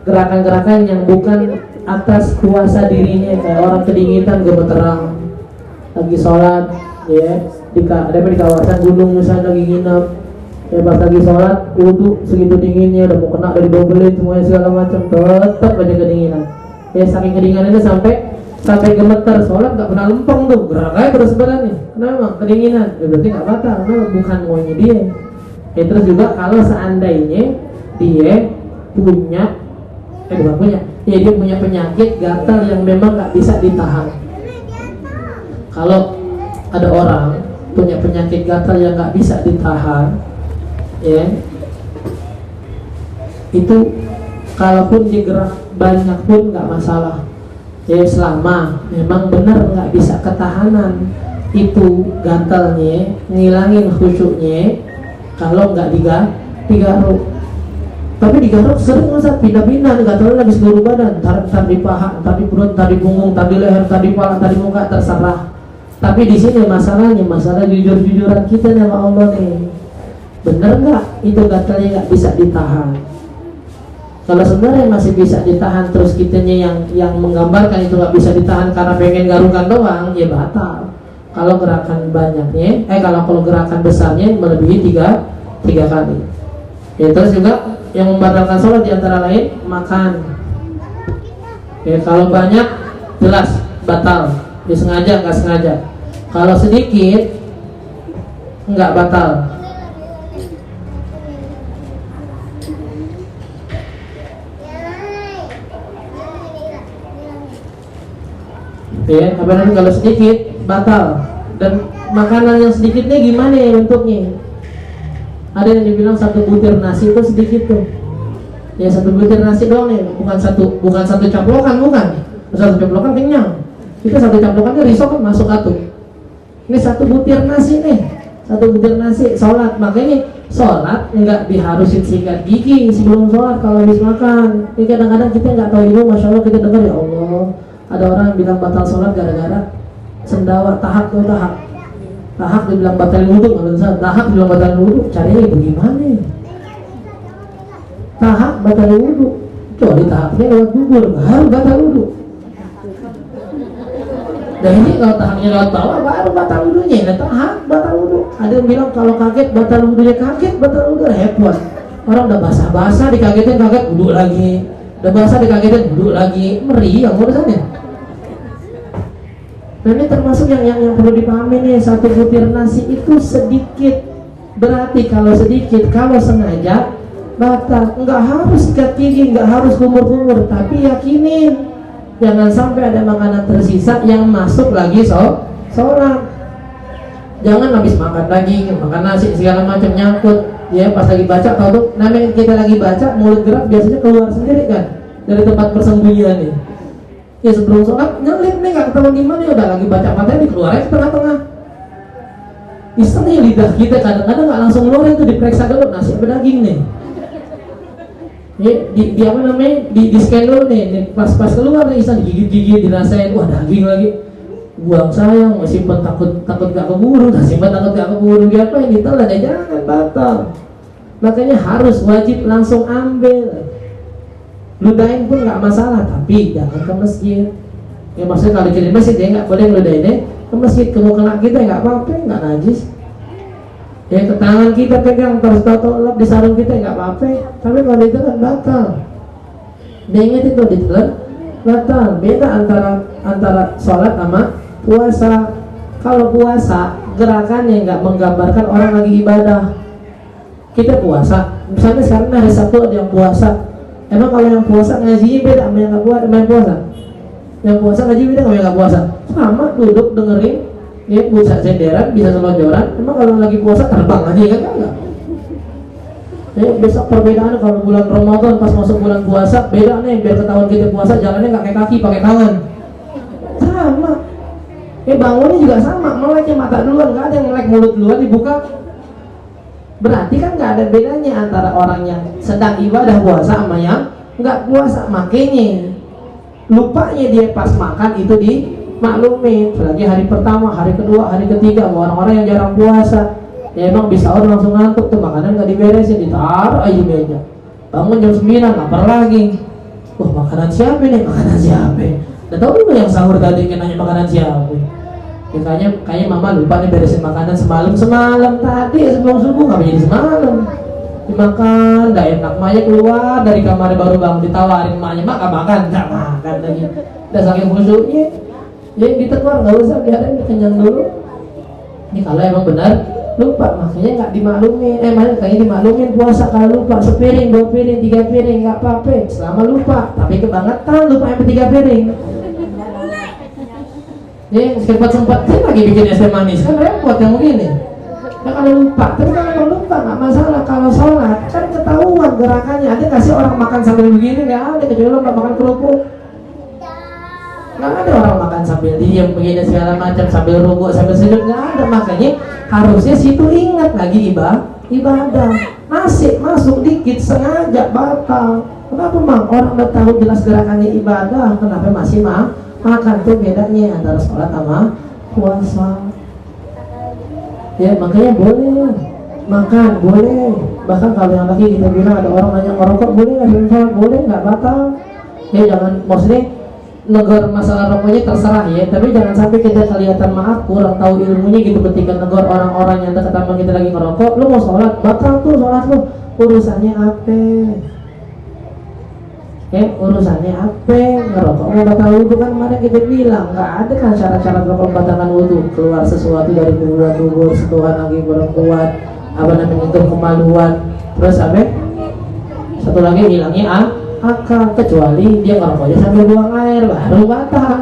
gerakan-gerakan yang bukan atas kuasa dirinya, kayak orang kedinginan gemeteran lagi sholat ya di kawasan gunung misalnya lagi nginep ya, pas lagi sholat wudu segitu dinginnya udah mau kena dari dobelin semuanya segala macam, tetap aja kedinginan ya. Saking kedinginannya sampai gemeter, sholat nggak pernah lempeng tuh, gerak aja terus badannya. Kenapa? Kedinginan ya, berarti nggak batal, kenapa? Bukan maunya dia ya. Terus juga kalau seandainya dia punya bukan punya, ya dia punya penyakit gatal yang memang nggak bisa ditahan. Kalau ada orang punya penyakit gatal yang nggak bisa ditahan, ya itu kalaupun digerak banyak pun nggak masalah, ya selama memang benar nggak bisa ketahanan itu gatalnya, ngilangin khusyuknya. Kalau nggak digaruk, tapi digaruk sering masa pindah-pindah, gatalnya lagi seluruh badan, tar di paha, tar di perut, tar di punggung, tar di leher, tar di kepala, tar di muka, terserah. Tapi di sini masalahnya, masalah jujur-jujuran kita sama Allah nih. Bener nggak itu gatalnya nggak bisa ditahan? Kalau sebenarnya masih bisa ditahan, terus kitanya yang menggambarkan itu nggak bisa ditahan karena pengen garukan doang, ya batal. Kalau gerakan banyaknya, kalau gerakan besarnya melebihi tiga kali. Ya, terus juga yang membatalkan sholat diantara lain makan. Ya, kalau banyak jelas batal, disengaja nggak sengaja. Kalau sedikit nggak batal. Ya, apalagi kalau sedikit batal. Dan makanan yang sedikitnya gimana ya bentuknya? Ada yang dibilang 1 butir nasi itu sedikit tuh. Ya 1 butir nasi doang nih, bukan satu caplokan, bukan. 1 caplokan kenyang. Kita 1 caplokannya risok masuk atuh. Ini 1 butir nasi nih, 1 butir nasi sholat. Makanya sholat nggak diharusin sikat gigi sebelum sholat kalau habis makan. Ini kadang-kadang kita nggak tahu ilmu, masya Allah kita dengar ya Allah. Ada orang yang bilang batal sholat gara-gara sendawa tahak dibilang batal wudhu, tahak dibilang batal wudhu. Caranya bagaimana? Tahak batal wudhu, kecuali tahaknya lewat bubur baru batal wudhu. Dan ini kalau tahaknya lewat bawah baru batal wudhunya. Nah, tahak batal wudhu. Ada yang bilang kalau kaget batal wudhunya, kaget batal wudhu, heboh. Orang udah basah-basah dikagetin, kaget wudhu lagi. Udah basah dikagetin wudhu lagi, meriang urusannya. Nah, ini termasuk yang perlu dipahami nih, 1 butir nasi itu sedikit. Berarti kalau sedikit, kalau sengaja batal. Nggak harus sikat gigi, nggak harus kumur-kumur, tapi yakinin jangan sampai ada makanan tersisa yang masuk lagi sholat. Jangan habis makan daging, makan nasi segala macam nyangkut. Ya pas lagi baca, tahu tuh namanya kita lagi baca, mulut gerak biasanya keluar sendiri kan dari tempat persembunyian nih. Ya sebelum sholat nyelip nih, nggak ketahuan gimana, ya udah lagi baca materi dikeluarin ke tengah-tengah. Istilahnya lidah kita kadang-kadang nggak langsung ngeluarin, itu diperiksa dulu nasi apa daging nih. Ya, di apa namanya, di scan dulu nih, pas keluar nih istilahnya digigit-gigit, dirasain, wah daging lagi. Buang sayang, simpen takut gak keburu, simpen takut gak keburu, dia apa yang ditelan, ya jangan batal. Makanya harus wajib langsung ambil. Ludahin pun nggak masalah, tapi jangan ke masjid. Ya maksudnya kalau di masjid ya nggak boleh ludahinnya ke masjid. Ke muka kita nggak apa-apa, nggak najis. Ya ke tangan kita pegang terus tahu lap di sarung kita nggak apa-apa. Tapi kalau ditelan batal. Dia ingat itu ditelan batal. Beda antara sholat sama puasa. Kalau puasa gerakannya nggak menggambarkan orang lagi ibadah. Kita puasa, misalnya sekarang hari Sabtu ada yang puasa. Emang kalau yang puasa ngajinya beda sama yang nggak puasa? Yang puasa ngaji beda sama yang nggak puasa? Sama, duduk dengerin, ya bisa senderan, bisa selonjoran. Emang kalau lagi puasa terbang aja kan enggak? Ya, besok perbedaan kalau bulan Ramadan pas masuk bulan puasa beda nih, biar ketahuan kita puasa jalannya nggak kayak kaki, pakai tangan. Sama. Bangunnya juga sama, meleknya mata duluan, nggak ada yang melek mulut duluan dibuka. Berarti kan nggak ada bedanya antara orang yang sedang ibadah puasa sama yang nggak puasa. Makanya lupanya dia pas makan itu dimaklumin. Apalagi hari pertama, hari kedua, hari ketiga, orang-orang yang jarang puasa ya emang bisa orang langsung ngantuk tuh, makanan nggak diberesin, ditaruh aja meja. Bangun jam 9, lapar lagi. Wah makanan siapa nih? Makanan siapa? Udah tahu dulu yang sahur tadi nanya makanan siapa? Ya, kayaknya mama lupa nih beresin makanan semalam tadi sebelum subuh, nggak jadi semalam dimakan, udah enak, maknya keluar dari kamar baru bangun ditawarin maknya makan nggak makan lagi, udah saking khusyuknya ya ditegur, nggak usah biarin kenyang dulu. Ini kalau emang benar lupa, makanya nggak dimaklumin. Makanya kayak dimaklumin puasa kalau lupa sepiring, 2 piring, 3 piring nggak apa-apa selama lupa. Tapi kebangetan lupa sampai 3 piring. Sempat lagi bikin es teh manis kan repot yang begini. Nah, kalau lupa, tapi kalau lupa nggak masalah. Kalau sholat kan ketahuan gerakannya. Ada kasih orang makan sambil begini nggak ada, kecuali lo nggak makan kerupuk. Nggak ada orang makan sambil diam begini segala macam, sambil rukuk, sambil sujud, nggak ada. Makanya harusnya situ ingat lagi ibadah. Nasi masuk dikit sengaja batal. Kenapa mang? Orang udah tahu jelas gerakannya ibadah, kenapa masih makan? Tuh bedanya antara sholat sama puasa. Ya makanya boleh makan, boleh. Bahkan kalau yang lagi kita bilang ada orang nanya ngerokok boleh nggak sebelum sholat? Boleh, nggak batal. Ya jangan, maksudnya negor masalah rokoknya terserah ya, tapi jangan sampai kita kelihatan maaf kurang tahu ilmunya gitu ketika negor orang-orang yang dekat sama kita lagi ngerokok. Lu mau sholat, batal tuh sholat lu. Urusannya apa? Urusannya apa? Ngerokok mau batal wudhu kan kemarin kita bilang nggak ada kan syarat-syarat rokok membatalkan wudhu. Keluar sesuatu dari tubuh, sentuhan lagi kurang kuat, apa namanya itu kemaluan, terus apa? Satu lagi hilangnya akal, kecuali dia ngerokoknya sambil buang air baru batal.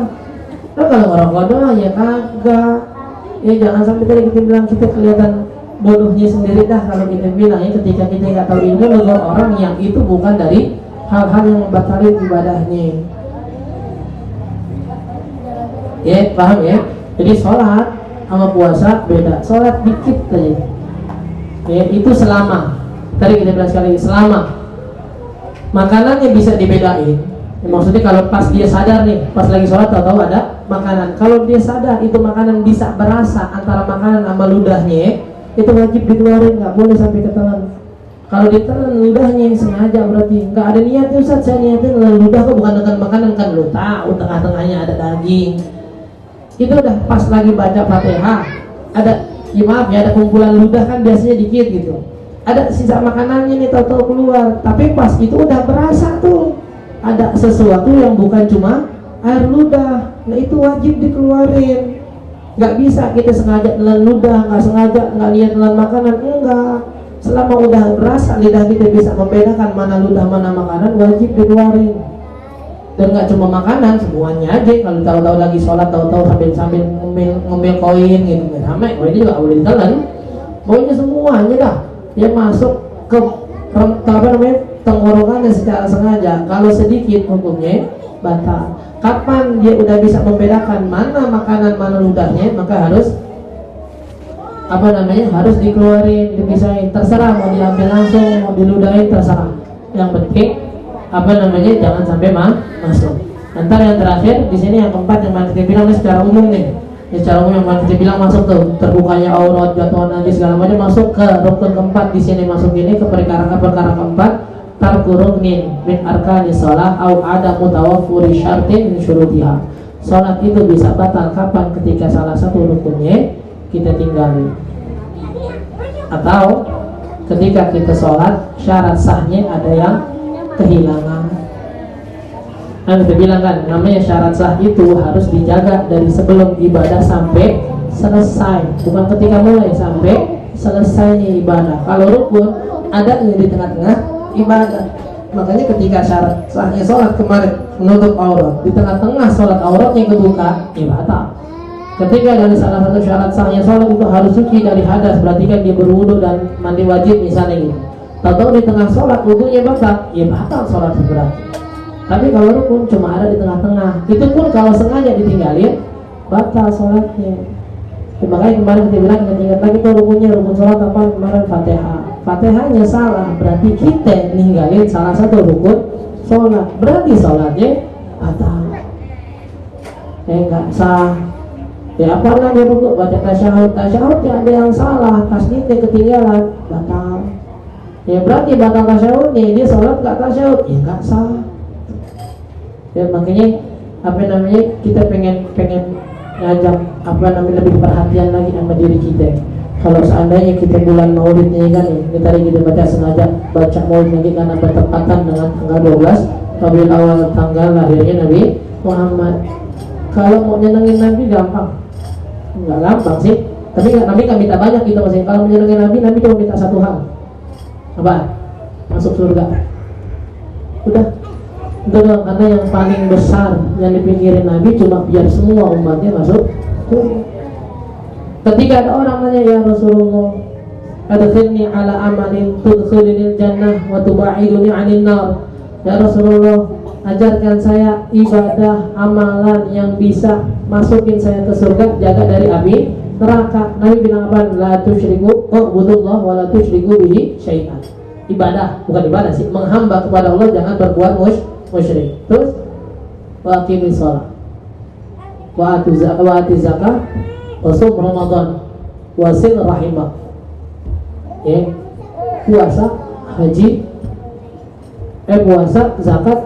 Nah kalau ngerokok doang ya kagak. Ya jangan sampai tadi kita bilang kita kelihatan bodohnya sendiri dah kalau kita bilang ya ketika kita nggak tahu ilmu negor orang yang itu bukan dari hal-hal yang membatalkan ibadahnya. Ya paham ya? Jadi sholat sama puasa beda. Sholat dikit aja. Ya itu selama. Tadi kita bilang sekali selama makanannya bisa dibedain. Ya, maksudnya kalau pas dia sadar nih, pas lagi sholat tahu ada makanan. Kalau dia sadar itu makanan bisa berasa antara makanan sama ludahnya, itu wajib dikeluarin, nggak boleh sampai ketelan. Kalau ditelan ludahnya sengaja berarti nggak ada niatnya. Ustaz, saya niatnya telan ludah kok bukan dengan makanan, kan lu tahu tengah-tengahnya ada daging. Itu udah pas lagi baca Fatihah, ada ya maaf ya ada kumpulan ludah kan biasanya dikit gitu. Ada sisa makanannya nih tahu-tahu keluar, tapi pas itu udah berasa tuh ada sesuatu yang bukan cuma air ludah. Nah itu wajib dikeluarin. Nggak bisa kita sengaja telan ludah, nggak sengaja nggak lihat telan makanan, enggak. Selama udah berasa lidah kita bisa membedakan mana ludah mana makanan, wajib dikeluarin. Dan nggak cuma makanan, semuanya aja. Kalau tahu-tahu lagi sholat, tahu-tahu sambil ngemil koin gitu, ramai, koin juga boleh ditelan. Pokoknya semuanya dah. Dia masuk ke tenggorokannya secara sengaja. Kalau sedikit hukumnya batal. Kapan dia udah bisa membedakan mana makanan mana ludahnya, maka harus harus dikeluarin, dipisahin. Terserah mau diambil langsung, mau diludahin, terserah. Yang penting jangan sampai masuk. Ntar yang terakhir di sini yang keempat yang kita bilang secara umum nih. Secara umum yang kita bilang masuk tuh terbukanya aurat, jatuhan najis segala macam masuk ke rukun keempat. Di sini masuk ini ke perkara keempat, tarku ruknin min arkani shalah au ada mutawaffuri syartin min syurutiha. Salat itu bisa batal kapan? Ketika salah satu rukunnya kita tinggali, atau ketika kita sholat syarat sahnya ada yang kehilangan. Nah kita bilang kan namanya syarat sah itu harus dijaga dari sebelum ibadah sampai selesai, bukan ketika mulai, sampai selesainya ibadah. Kalau rukun ada di tengah-tengah ibadah. Makanya ketika syarat sahnya sholat kemarin menutup aurat, di tengah-tengah sholat auratnya kebuka, ya batal. Ketika dari salah satu syarat sahnya sholat itu harus suci dari hadas, berarti kan dia berwudu dan mandi wajib misalnya gitu. Tahu-tahu di tengah sholat wudunya batal, ya batal sholat berarti. Tapi kalau rukun cuma ada di tengah-tengah, itu pun kalau sengaja ditinggalin batal sholatnya. Ya, makanya kemarin kita bilang ingat lagi tuh rukunnya, rukun sholat apa kemarin? Fatihah. Fatihahnya salah, berarti kita ninggalin salah satu rukun sholat, berarti sholatnya batal. Nggak sah. Ya apa lagi rukun baca tasyahud ya ada yang salah, tasbihnya ketinggalan, batal. Ya berarti batal tasyahudnya, dia sholat nggak tasyahud, ya nggak sah. Ya makanya kita pengen ngajak lebih perhatian lagi sama diri kita. Kalau seandainya kita bulan maulidnya kan kita tadi kita baca sengaja baca maulid lagi karena bertepatan dengan tanggal 12 Rabiul Awal, tanggal lahirnya Nabi Muhammad. Kalau mau nyenengin Nabi gampang, nggak gampang sih. Tapi Nabi nggak minta banyak gitu maksudnya. Kalau menyenangkan Nabi cuma minta satu hal. Apa? Masuk surga. Udah. Itu doang, karena yang paling besar yang dipikirin Nabi cuma biar semua umatnya masuk surga. Ketika ada orang nanya, ya Rasulullah, adkhilni ala amalin tudkhilnil jannah wa tubaiduni 'anil nar. Ya Rasulullah, ajarkan saya ibadah amalan yang bisa masukin saya ke surga, jaga dari api neraka. Nabi bilang apa? La tusyriku wa'budullah wa la tusyriku bihi syai'an. Ibadah, bukan ibadah sih, menghamba kepada Allah, jangan berbuat musyrik. Terus wa aqimis shalah wa atu zakah wa sum ramadan wa sil rahimah. Ya, puasa, haji, puasa, zakat,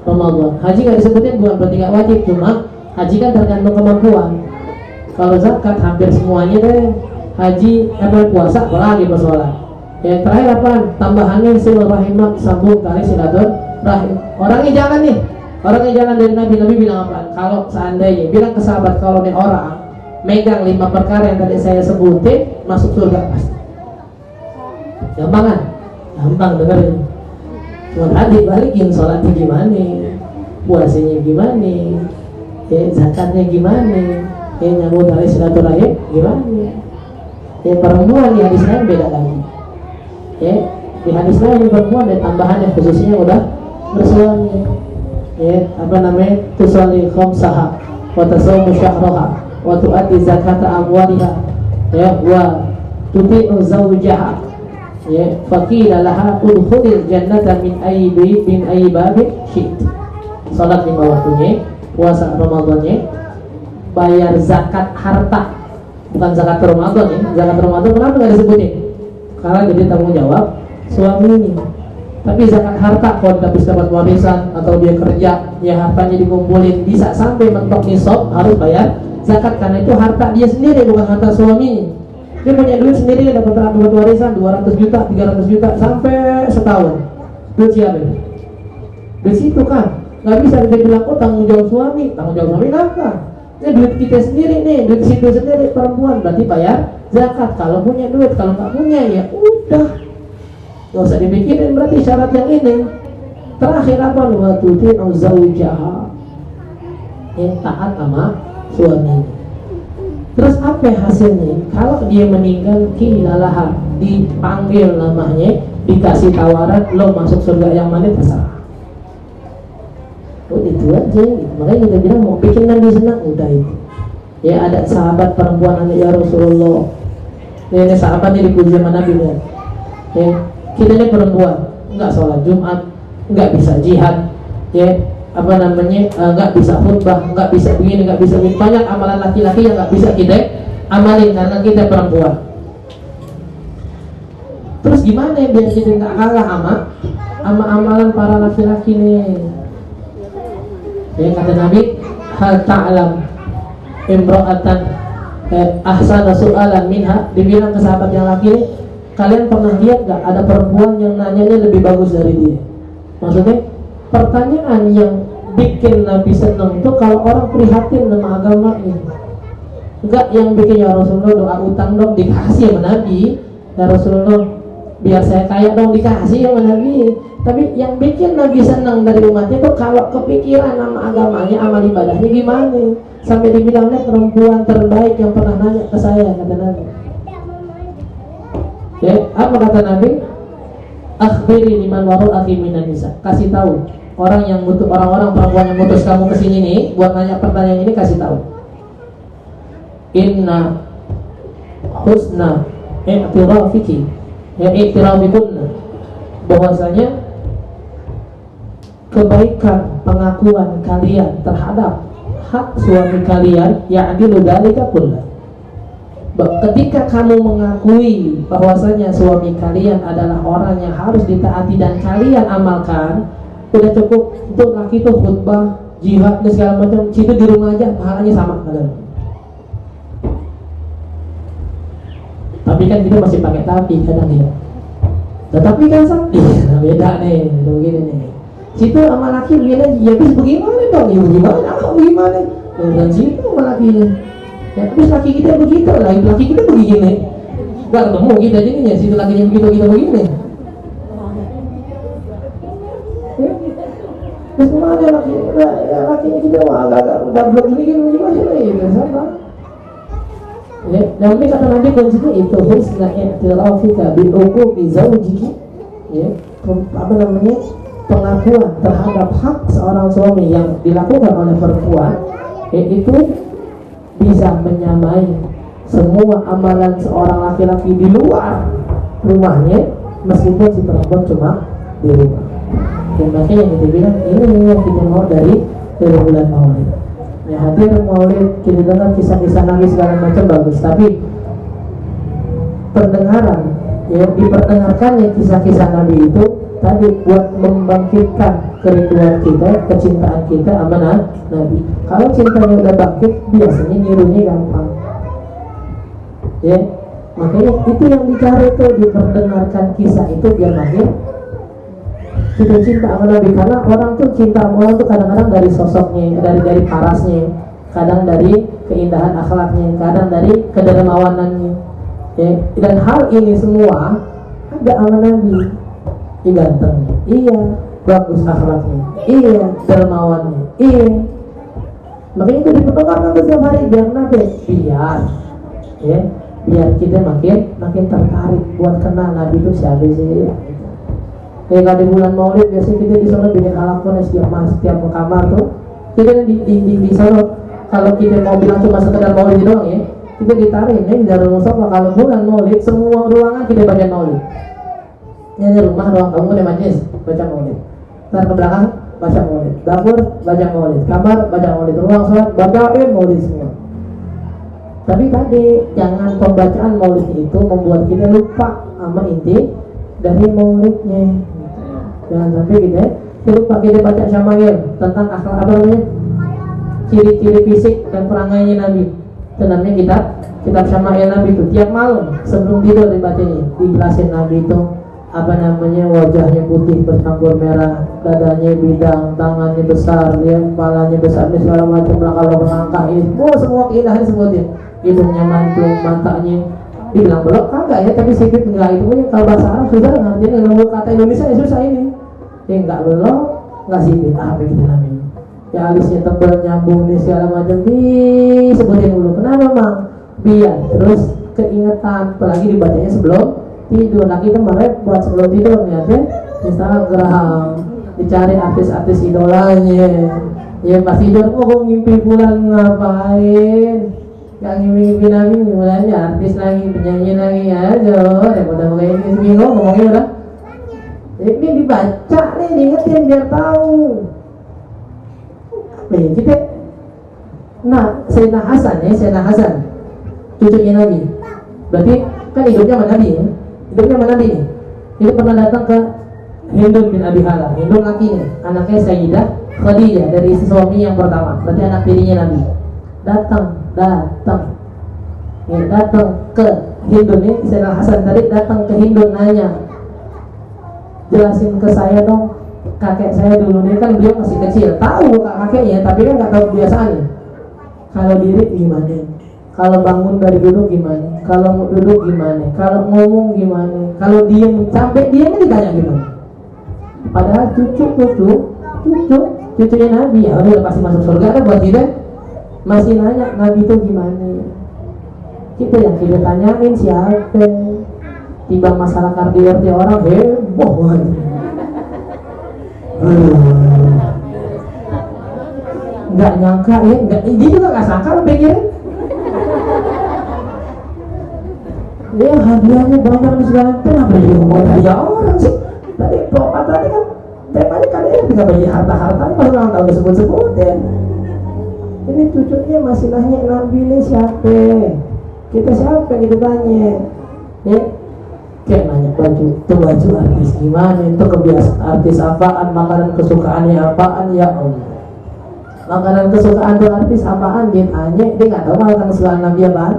Ramadan. Haji nggak disebutin bukan berarti nggak wajib, cuma haji kan tergantung kemampuan. Kalau zakat hampir semuanya deh. Haji, puasa, apalagi persoalan. Yang terakhir apa? Tambahannya silaturahim, sambung tali silaturahim. Orangnya jangan dari Nabi bilang apa? Kalau seandainya bilang ke sahabat, kalau nih orang megang 5 perkara yang tadi saya sebutin, masuk surga pasti. Gampang kan? Gampang dengerin. Cuma tadi balikin, sholatnya gimana, puasanya gimana, zakatnya gimana, nyambung tali silaturahim gimana. Perempuan di hadis lain beda lagi. Di hadis lain perempuan ada tambahan yang khususnya udah bersuami. Tusalli khamsaha wa tasawmu syahraha wa tu'addi zakata amwaliha wa tuti'u zawjaha. Faqila laha udkhulil jannata min ayyi babin syi'ti. Salat 5 waktunya, puasa Ramadannya, bayar zakat harta, bukan zakat Ramadan ya. Zakat Ramadan kenapa nggak disebutin? Karena jadi tanggung jawab suaminya. Tapi zakat harta, kalau habis dapat warisan atau dia kerja, ya hartanya dikumpulin bisa sampai mentok nisab, harus bayar zakat, karena itu harta dia sendiri, bukan harta suaminya. Dia punya duit sendiri, dapat warisan 200 juta, 300 juta sampai setahun. Duit siapa? Di situ kan nggak bisa kita bilang, oh tanggung jawab suami apa? Ini duit kita sendiri nih, duit situ sendiri. Perempuan berarti bayar zakat kalau punya duit, kalau nggak punya ya udah, nggak usah dipikirin. Berarti syarat yang ini. Terakhir apa? Wa tuti'u zawjaha, taat sama suami. Terus apa hasilnya? Kalau dia meninggal, kilalaha, dipanggil namanya, dikasih tawaran, lo masuk surga yang mana terserah. Oh itu aja gitu. Makanya kita bilang mau bikin Nabi senang, udah itu. Ya ada sahabat perempuan nanya, ya Rasulullah, ini sahabatnya dipuji sama Nabi ya. Kita ini perempuan, nggak sholat Jumat, nggak bisa jihad, nggak bisa khutbah, nggak bisa begini, nggak bisa begini. Banyak amalan laki-laki yang nggak bisa kita amalin karena kita perempuan. Terus gimana ya biar kita nggak kalah sama amalan para laki-laki nih? Kata Nabi, hal ta'lam imra'atan ahsana su'alan minha. Dibilang ke sahabat yang laki ini, kalian pernah lihat gak ada perempuan yang nanyanya lebih bagus dari dia? Maksudnya pertanyaan yang bikin Nabi senang itu kalau orang prihatin sama agamanya. Enggak yang bikin, ya Rasulullah doa utang dong dikasih sama Nabi, ya Rasulullah biar saya kaya dong dikasih sama Nabi. Tapi yang bikin Nabi senang dari umatnya itu kalau kepikiran sama agamanya, amal ibadahnya gimana. Sampai dibilangnya perempuan terbaik yang pernah nanya ke saya, kata Nabi. Apa kata Nabi? Akhbiri liman waru'aki minan nisa. Kasih tahu orang yang butuh, orang-orang perempuan yang mutus kamu kesini nih buat nanya pertanyaan ini, kasih tahu. Inna husna i'tirafiki i'tirafikunna, bahwasanya kebaikan pengakuan kalian terhadap hak suami kalian ya'dilu dzalika kullah. Ketika kamu mengakui bahwasanya suami kalian adalah orang yang harus ditaati dan kalian amalkan, udah cukup. Untuk laki itu khutbah, jihad dan segala macam, situ di rumah aja pahalanya sama kadang. Tapi kan kita masih pakai tapi kadang ya. Tetapi kan sakti, beda nih, begini nih. Situ sama laki begini, ya bis bagaimana dong? Ya bagaimana? Apa bagaimana? Dan situ sama lakinya. Ya, terus laki kita begitu, laki kita begini, nggak ketemu kita jadinya, situ lakinya begitu kita begini. Ya. Terus kemana lakinya kita agak udah begini gimana ya sama. Ya, dan ini kata Nabi kuncinya itu husna i'tirafika bi uquqi zawjiki, ya, apa namanya, pengakuan terhadap hak seorang suami yang dilakukan oleh perempuan, yaitu bisa menyamai semua amalan seorang laki-laki di luar rumahnya meskipun si perempuan cuma di rumah. Dan makanya yang kita bilang ini yang kita mau dari bulan Maulid. Ya, hadir Maulid, kita dengar kisah-kisah Nabi segala macam bagus, tapi pendengaran, ya, diperdengarkannya kisah-kisah Nabi itu tadi buat membangkitkan kerinduan kita, kecintaan kita sama Nabi. Kalau cintanya udah bangkit, biasanya nirunya gampang. Ya, makanya itu yang dicari tuh, diperdengarkan kisah itu biar makin kita cinta sama Nabi. Karena orang tuh cinta sama orang tuh kadang-kadang dari sosoknya, dari parasnya, kadang dari keindahan akhlaknya, kadang dari kedermawanannya. Ya, dan hal ini semua ada sama Nabi. Iya, gantengnya, iya, bagus akhlaknya, iya, dermawannya, iya. Makanya itu diperdengarkan setiap hari biar Nabi, biar kita makin tertarik buat kenal Nabi itu siapa sih. Kayak kalau di bulan Maulid biasanya kita di sana bikin alakon setiap kamar tuh. Kita di sana kalau kita mau bilang cuma sekedar Maulid doang ya, kita ditarik nih di Darul Mustafa. Kalau bulan Maulid semua ruangan kita baca Maulid. Ini rumah ruang kamu di majlis baca Maulid. Ntar ke belakang baca Maulid, dapur baca Maulid, kamar baca Maulid, ruang sholat bacain Maulid semua. Tapi tadi jangan pembacaan Maulid itu membuat kita lupa sama inti dari Maulidnya. Jangan sampai kita lupa kita baca syama'il tentang akhlak, apa namanya, ciri-ciri fisik dan perangainya Nabi. Itu namanya kitab syama'il Nabi itu tiap malam sebelum tidur dibacanya, dijelasin Nabi itu apa namanya, wajahnya putih bercampur merah, dadanya bidang, tangannya besar, dia kepalanya besar, dia segala macam, kalau melangkah ini, semua keindahan sebutin, hidungnya mantul, matanya dibilang belok kagak ya, tapi sedikit enggak. Itu punya kalau bahasa Arab susah ngertiin, nemu kata Indonesia ya susah ini. Ya enggak belok, enggak sipit, apa gitu namanya. Ya alisnya tebal, nyambung nih segala macam, disebutin dulu. Kenapa Bang? Biar terus keingetan, apalagi dibacanya sebelum tidur. Lagi kemarin buat sebelum tidur nih ya, Instagram, dicari artis-artis idolanya. Ya pas tidur kok ngimpi bulan ngapain? Gak ngimpi Nabi, mulanya artis lagi, penyanyi lagi aja. Ya udah mulai ini seminggu ngomongnya udah. Ini dibaca nih, diingetin biar tahu. Nih kita, nah Sayyidina Hasan, cucunya Nabi. Berarti kan hidupnya sama Nabi ya. Hidupnya sama Nabi nih. Dia pernah datang ke Hindun bin Abi Hala, Hindun lakinya, anaknya Sayyidah Khadijah dari suami yang pertama. Berarti anak tirinya Nabi. Datang ke Hindun nih, Sayyidina Hasan tadi datang ke Hindun nanya, jelasin ke saya dong, kakek saya dulu nih, kan beliau masih kecil, tahu kakeknya tapi kan nggak tahu kebiasaannya. Kalau diri gimana, kalau bangun dari duduk gimana, kalau mau duduk gimana, kalau ngomong gimana, kalau diem sampai diemnya ditanya gimana. Padahal cucunya Nabi ya udah pasti masuk surga kan, buat kita masih nanya Nabi itu gimana. Kita yang kita tanyain siapa, tiba masalah kardioverti orang heboh banget. Nggak nyangka ya, dia juga nggak sangka lo pikirin. Ya hadiahnya banyak dan segala macam, kenapa dia ngomong hadiah orang sih? Tadi kan temanya kalian bisa beli harta-hartanya, baru orang tahu disebut-sebut ya. Ini cucunya masih nanya Nabi ini siapa? Kita siapa yang kita tanya? Ya, kayak nanya baju, itu baju artis gimana? Itu kebiasaan artis apaan? Makanan kesukaannya apaan? Ya Allah, makanan kesukaan tuh artis apaan? Dia tanya, dia nggak tahu makanan kesukaan Nabi apaan.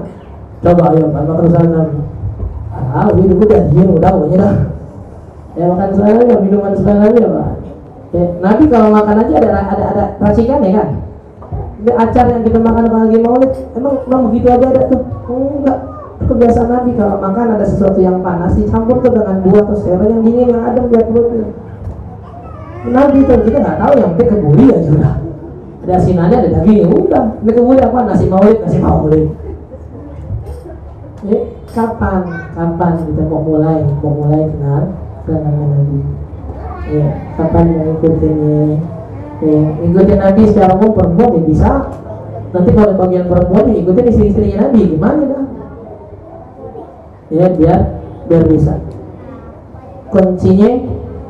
Coba ayo apa makanan kesukaan Nabi? Ini udah dia udah pokoknya dah. Ya makan kesukaan Nabi, minuman kesukaan Nabi apa? Ya, Nabi kalau makan aja ada racikan ya kan? Ini acar yang kita makan lagi maulid, emang begitu aja ada tuh? Enggak. Kebiasaan Nabi kalau makan ada sesuatu yang panas dicampur tuh dengan buah atau sayur yang dingin yang adem biar perutnya. Nabi tuh kita nggak tahu yang penting kebuli aja udah. Ada asinannya, ada daging, udah. Ini kebuli apa? Nasi maulid. Ini kapan kita mau mulai kenal dengan Nabi? Ya, kapan mau ikutinnya? Ya, ikutin Nabi secara umum perempuan ya bisa. Nanti kalau bagian perempuan ya ikutin istri-istrinya Nabi gimana dah? Ya biar bisa. Kuncinya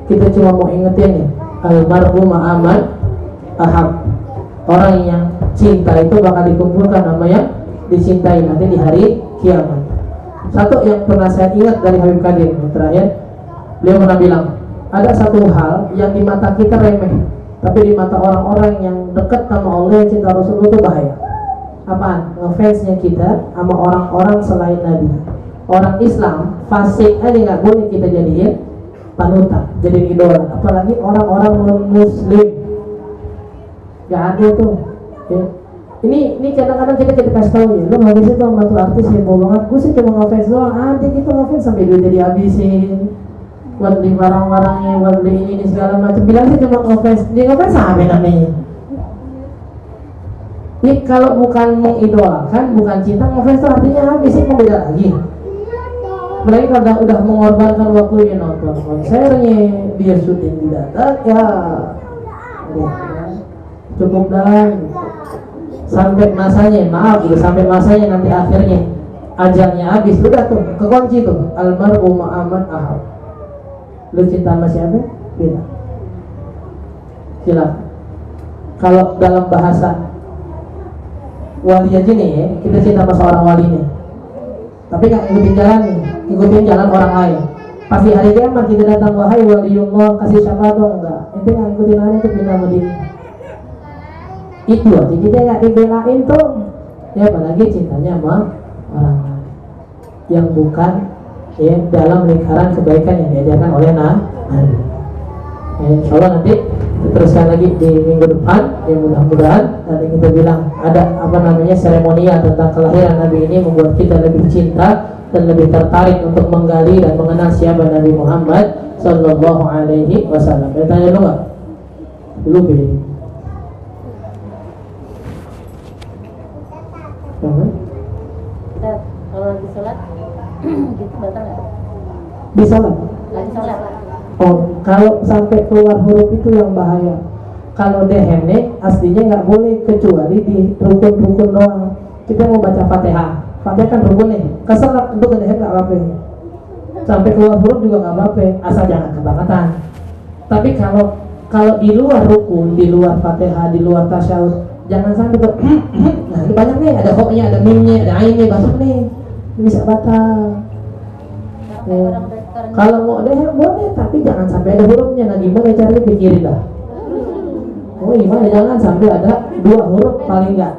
kita cuma mau ingetin ya, almarhum Muhammad ahab. Orang yang cinta itu bakal dikumpulkan sama yang dicintai nanti di hari kiamat. Satu yang pernah saya ingat dari Habib Qadir terakhir, beliau pernah bilang ada satu hal yang di mata kita remeh, tapi di mata orang-orang yang dekat sama Allah yang cinta Rasulullah itu bahaya. Apaan? Ngefansnya kita sama orang-orang selain Nabi. Orang Islam fasik aja nggak boleh kita jadiin panutan, jadiin idola. Apalagi orang-orang non-Muslim, nggak ada tuh. Ya. Ini kadang-kadang kita kasih tahu ya, lo nggak bisa tuh bantu artis heboh banget. Gue sih cuma ngefans doang. Nanti kita ngefans sampai duitnya dihabisin, buat beli barang-barangnya, buat beli ini segala macam. Bilang sih cuma ngefans, dia ngefans sampai namanya. Ini kalau bukan mengidolakan, bukan cinta, ngefans tuh artinya habis sih, mau beda lagi. Mereka udah mengorbankan waktunya nonton konsernya, dia syuting di data, ya cukup dah. Sampai masanya, sampai masanya nanti akhirnya ajalnya habis, udah tuh kekunci tuh. Almarhum Muhammad ahab. Lu cinta sama siapa? Bila. Silakan. Kalau dalam bahasa wali aja nih ya, kita cinta sama seorang wali nih. Tapi nggak ikutin jalan orang lain. Pasti hari kiamat kita datang, wahai waliullah, kasih syafaat dong, enggak. Itu nggak ikutin aja tuh bina medina. Itu aja kita nggak dibelain tuh. Ya apalagi cintanya sama orang lain yang bukan ya dalam lingkaran kebaikan yang diajarkan oleh Nabi. Insya Allah nanti teruskan lagi di minggu depan, ya mudah-mudahan nanti kita bilang ada seremonial tentang kelahiran Nabi ini membuat kita lebih cinta dan lebih tertarik untuk menggali dan mengenal siapa Nabi Muhammad Sallallahu Alaihi Wasallam. Saya tanya dulu nggak? Dulu pilih. Kalau lagi sholat, gitu batal nggak? Di sholat? Lagi sholat. Oh, kalau sampai keluar huruf itu yang bahaya. Kalau dehem nih aslinya nggak boleh kecuali di rukun-rukun doang. Kita mau baca Fatihah, Fatihah kan rukun nih. Keselak untuk dehem nggak apa-apa. Sampai keluar huruf juga nggak apa-apa, asal jangan kebangetan. Tapi kalau di luar rukun, di luar Fatihah, di luar tasyahud, jangan sampai tuh. Nah ini banyak nih, ada hoknya, ada mimnya, ada ainnya, banyak nih. Ini bisa batal. Ya. Kalau mau dehem boleh, tapi jangan sampai ada hurufnya. Nah gimana caranya, pikirin dah. Oh gimana, jangan sampai ada 2 huruf paling enggak.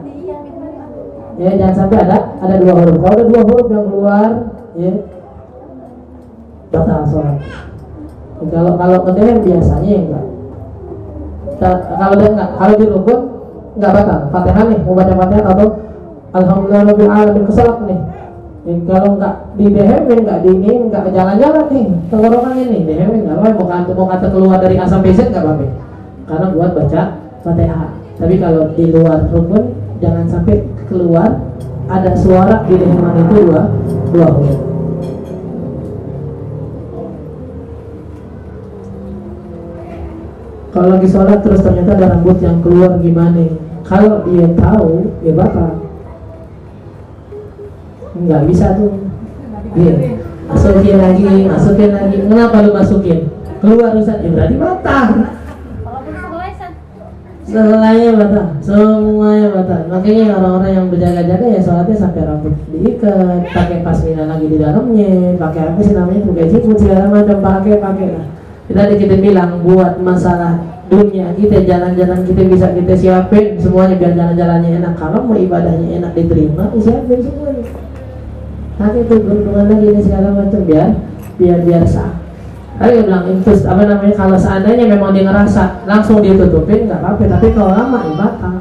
Ya jangan sampai ada 2 huruf. Kalau ada 2 huruf yang keluar, ya batal sholat. Kalau ngedehem biasanya ya enggak. Kalau di rukun enggak batal. Fatihah nih, mau baca Fatihah atau Alhamdulillahirabbil alamin keselak nih. Kalau nggak di dehem, nggak di ini, nggak jalan-jalan nih tenggorokan ini, dehem nggak apa, mau kata keluar dari A sampai Z nggak apa-apa, karena buat baca Fatihah. Tapi kalau di luar rukun jangan sampai keluar ada suara di deheman itu dua huruf. Kalau lagi sholat terus ternyata ada rambut yang keluar gimana? Kalau dia tahu ya bakal. Nggak bisa tuh. Iya. Masukin lagi. Kenapa lu masukin? Keluar Ustaz, ya berarti batal. Semuanya batal. Semuanya batal. Makanya orang-orang yang berjaga-jaga ya sholatnya sampai rambut diikat, pakai pasmina lagi di dalamnya, pakai apa sih namanya, pakai jiput segala macam, pakai lah. Kita bilang buat masalah dunia kita, jalan-jalan kita bisa kita siapin semuanya biar jalan-jalannya enak. Kalau mau ibadahnya enak diterima, siapin semuanya. Tapi itu berhubungan lagi ini segala macam biar sah. Tadi dia bilang itu kalau seandainya memang dia ngerasa langsung dia tutupin nggak apa-apa. Tapi kalau lama batal.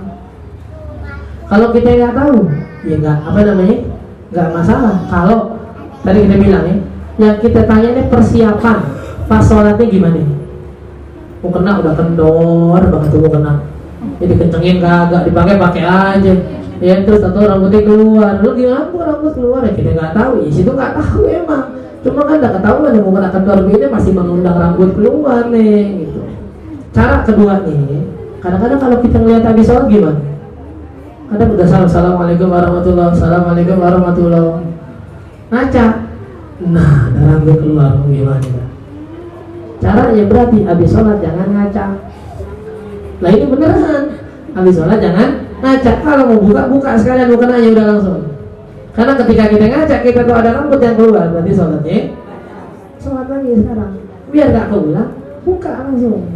Kalau kita nggak tahu, ya nggak apa namanya, nggak masalah. Kalau tadi kita bilang ya, yang kita tanya ini persiapan pas sholatnya gimana? Mau kena udah kendor banget tuh mau kena. Jadi kencengin kagak pakai aja. Ya terus atau rambutnya keluar, lu gimana kok rambut keluar ya kita nggak tahu, ya situ nggak tahu emang. Cuma kan udah ketahuan yang mau kena kendor begini masih mengundang rambut keluar nih, gitu. Cara kedua nih, kadang-kadang kalau kita ngeliat habis sholat gimana? Kadang udah assalamualaikum warahmatullahi wabarakatuh, assalamualaikum warahmatullahi wabarakatuh. Ngaca, nah ada rambut keluar gimana? Caranya berarti habis sholat jangan ngaca. Lah ini beneran, habis sholat jangan ngaca. Kalau mau buka sekalian bukan aja udah langsung. Karena ketika kita ngaca kita tuh ada rambut yang keluar, berarti sholatnya sholat lagi sekarang. Biar gak keulang, buka langsung.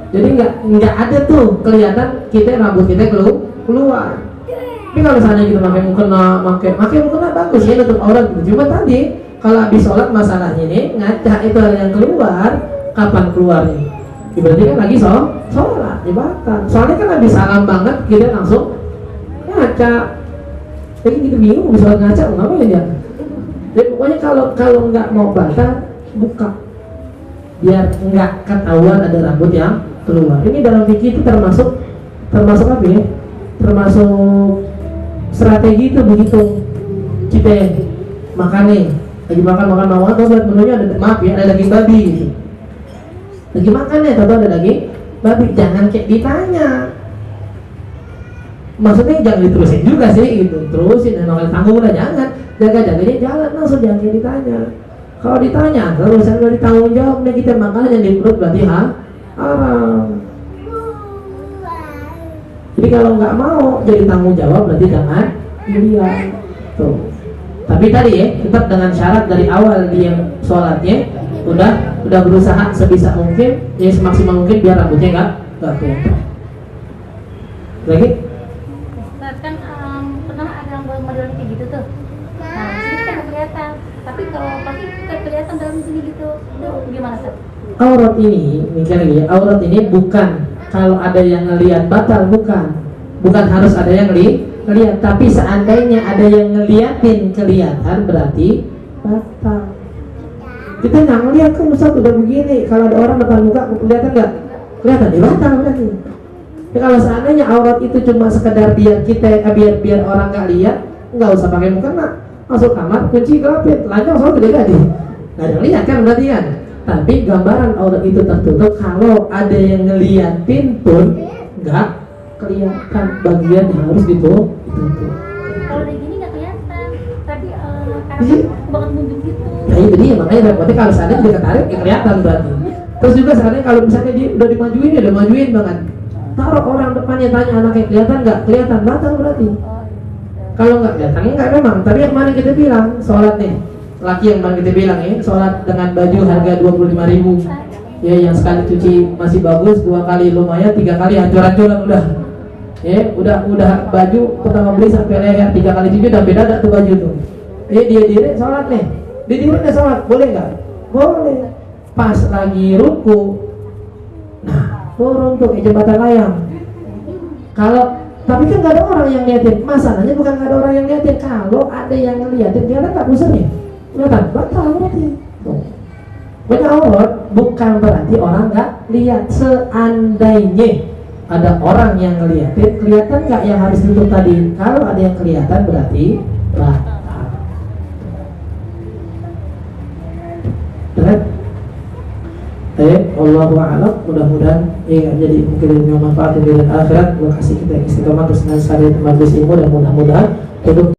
Jadi nggak ada tuh kelihatan kita rambut kita keluar. Tapi kalau misalnya kita pakai mukena bagus ya nutup aurat gitu. Cuma tadi kalau habis sholat masalahnya nih ngaca itu ada yang keluar, kapan keluarnya? Ya, berarti kan lagi sholat ibadah. Soalnya kan habis salam banget kita langsung ngaca. Jadi kita bingung habis sholat ngaca ngapain ya? Jadi pokoknya kalau nggak mau batal buka, biar nggak ketahuan ada rambut yang keluar. Ini dalam fikih itu termasuk apa ya? Termasuk strategi itu begitu. Kita makan nih, lagi makan atau buat menunya ada daging babi gitu. Lagi makan ya, atau ada daging babi, jangan kayak ditanya. Maksudnya jangan diterusin juga sih gitu. Terusin dan makan tanggung udah jangan. Jaga-jaganya jalan langsung, jangan kayak ditanya. Kalau ditanya terus yang udah ditanggung jawab nih kita makan yang di perut berarti haram. Jadi kalau nggak mau jadi tanggung jawab berarti jangan dilihat tuh. Tapi tadi ya tetap dengan syarat dari awal dia sholatnya udah berusaha sebisa mungkin ya semaksimal mungkin biar rambutnya nggak kelihatan. Lagi? Nah, kan pernah ada yang model kayak gitu tuh. Nah, sini kan kelihatan. Tapi kalau pasti kelihatan dalam sini gitu. Itu gimana sih? Aurat ini, mikir lagi ya, aurat ini bukan kalau ada yang ngelihat batal, bukan harus ada yang ngelihat, tapi seandainya ada yang ngeliatin kelihatan berarti batal. Kita nggak ngeliat kan Ustaz udah begini, kalau ada orang depan muka kelihatan nggak? Kelihatan, ya batal berarti. Ya, kalau seandainya aurat itu cuma sekedar biar biar orang nggak lihat, nggak usah pakai mukena, masuk kamar, kunci gelapin, lanjut soal tidak jadi, nggak ada yang lihat kan berarti kan. Tapi gambaran aurat itu tertutup kalau ada yang ngeliatin pun nggak kelihatan, bagian yang harus ditutup. Kalau dari gini nggak kelihatan, tapi karena banget nunjuk gitu. Nah itu dia makanya berarti kalau seandainya dia ketarik ya kelihatan berarti. Terus juga seandainya kalau misalnya dia udah dimajuin banget, taruh orang depannya tanya anaknya kelihatan batal berarti. Kalau nggak kelihatan nggak memang. Tapi yang mana kita bilang sholat nih. Laki yang kita bilang ya, sholat dengan baju harga 25.000 ya, yang sekali cuci masih bagus, 2 kali lumayan, 3 kali hancur-hancuran udah ya, udah baju pertama beli sampai leher, 3 kali cuci udah beda tuh baju tuh ya, dia diri sholat nih, dia diri sholat, boleh nggak? Boleh. Pas lagi ruku, nah turun tuh kayak jembatan layang. Kalau tapi kan nggak ada orang yang liatin, masalahnya bukan nggak ada orang yang liatin, kalau ada yang ngeliatin dia kan tak usah nih kelihatan batal berarti. Banyak aurat bukan berarti orang nggak lihat. Seandainya ada orang yang ngeliatin, kelihatan nggak yang harus ditutup tadi? Kalau ada yang kelihatan berarti batal. Benar? Wallahu a'lam. Mudah-mudahan ya jadi mungkin ilmu manfaat di akhirat. Terima kasih kita istiqomah terus dengan syariat majlis ilmu dan mudah-mudahan hidup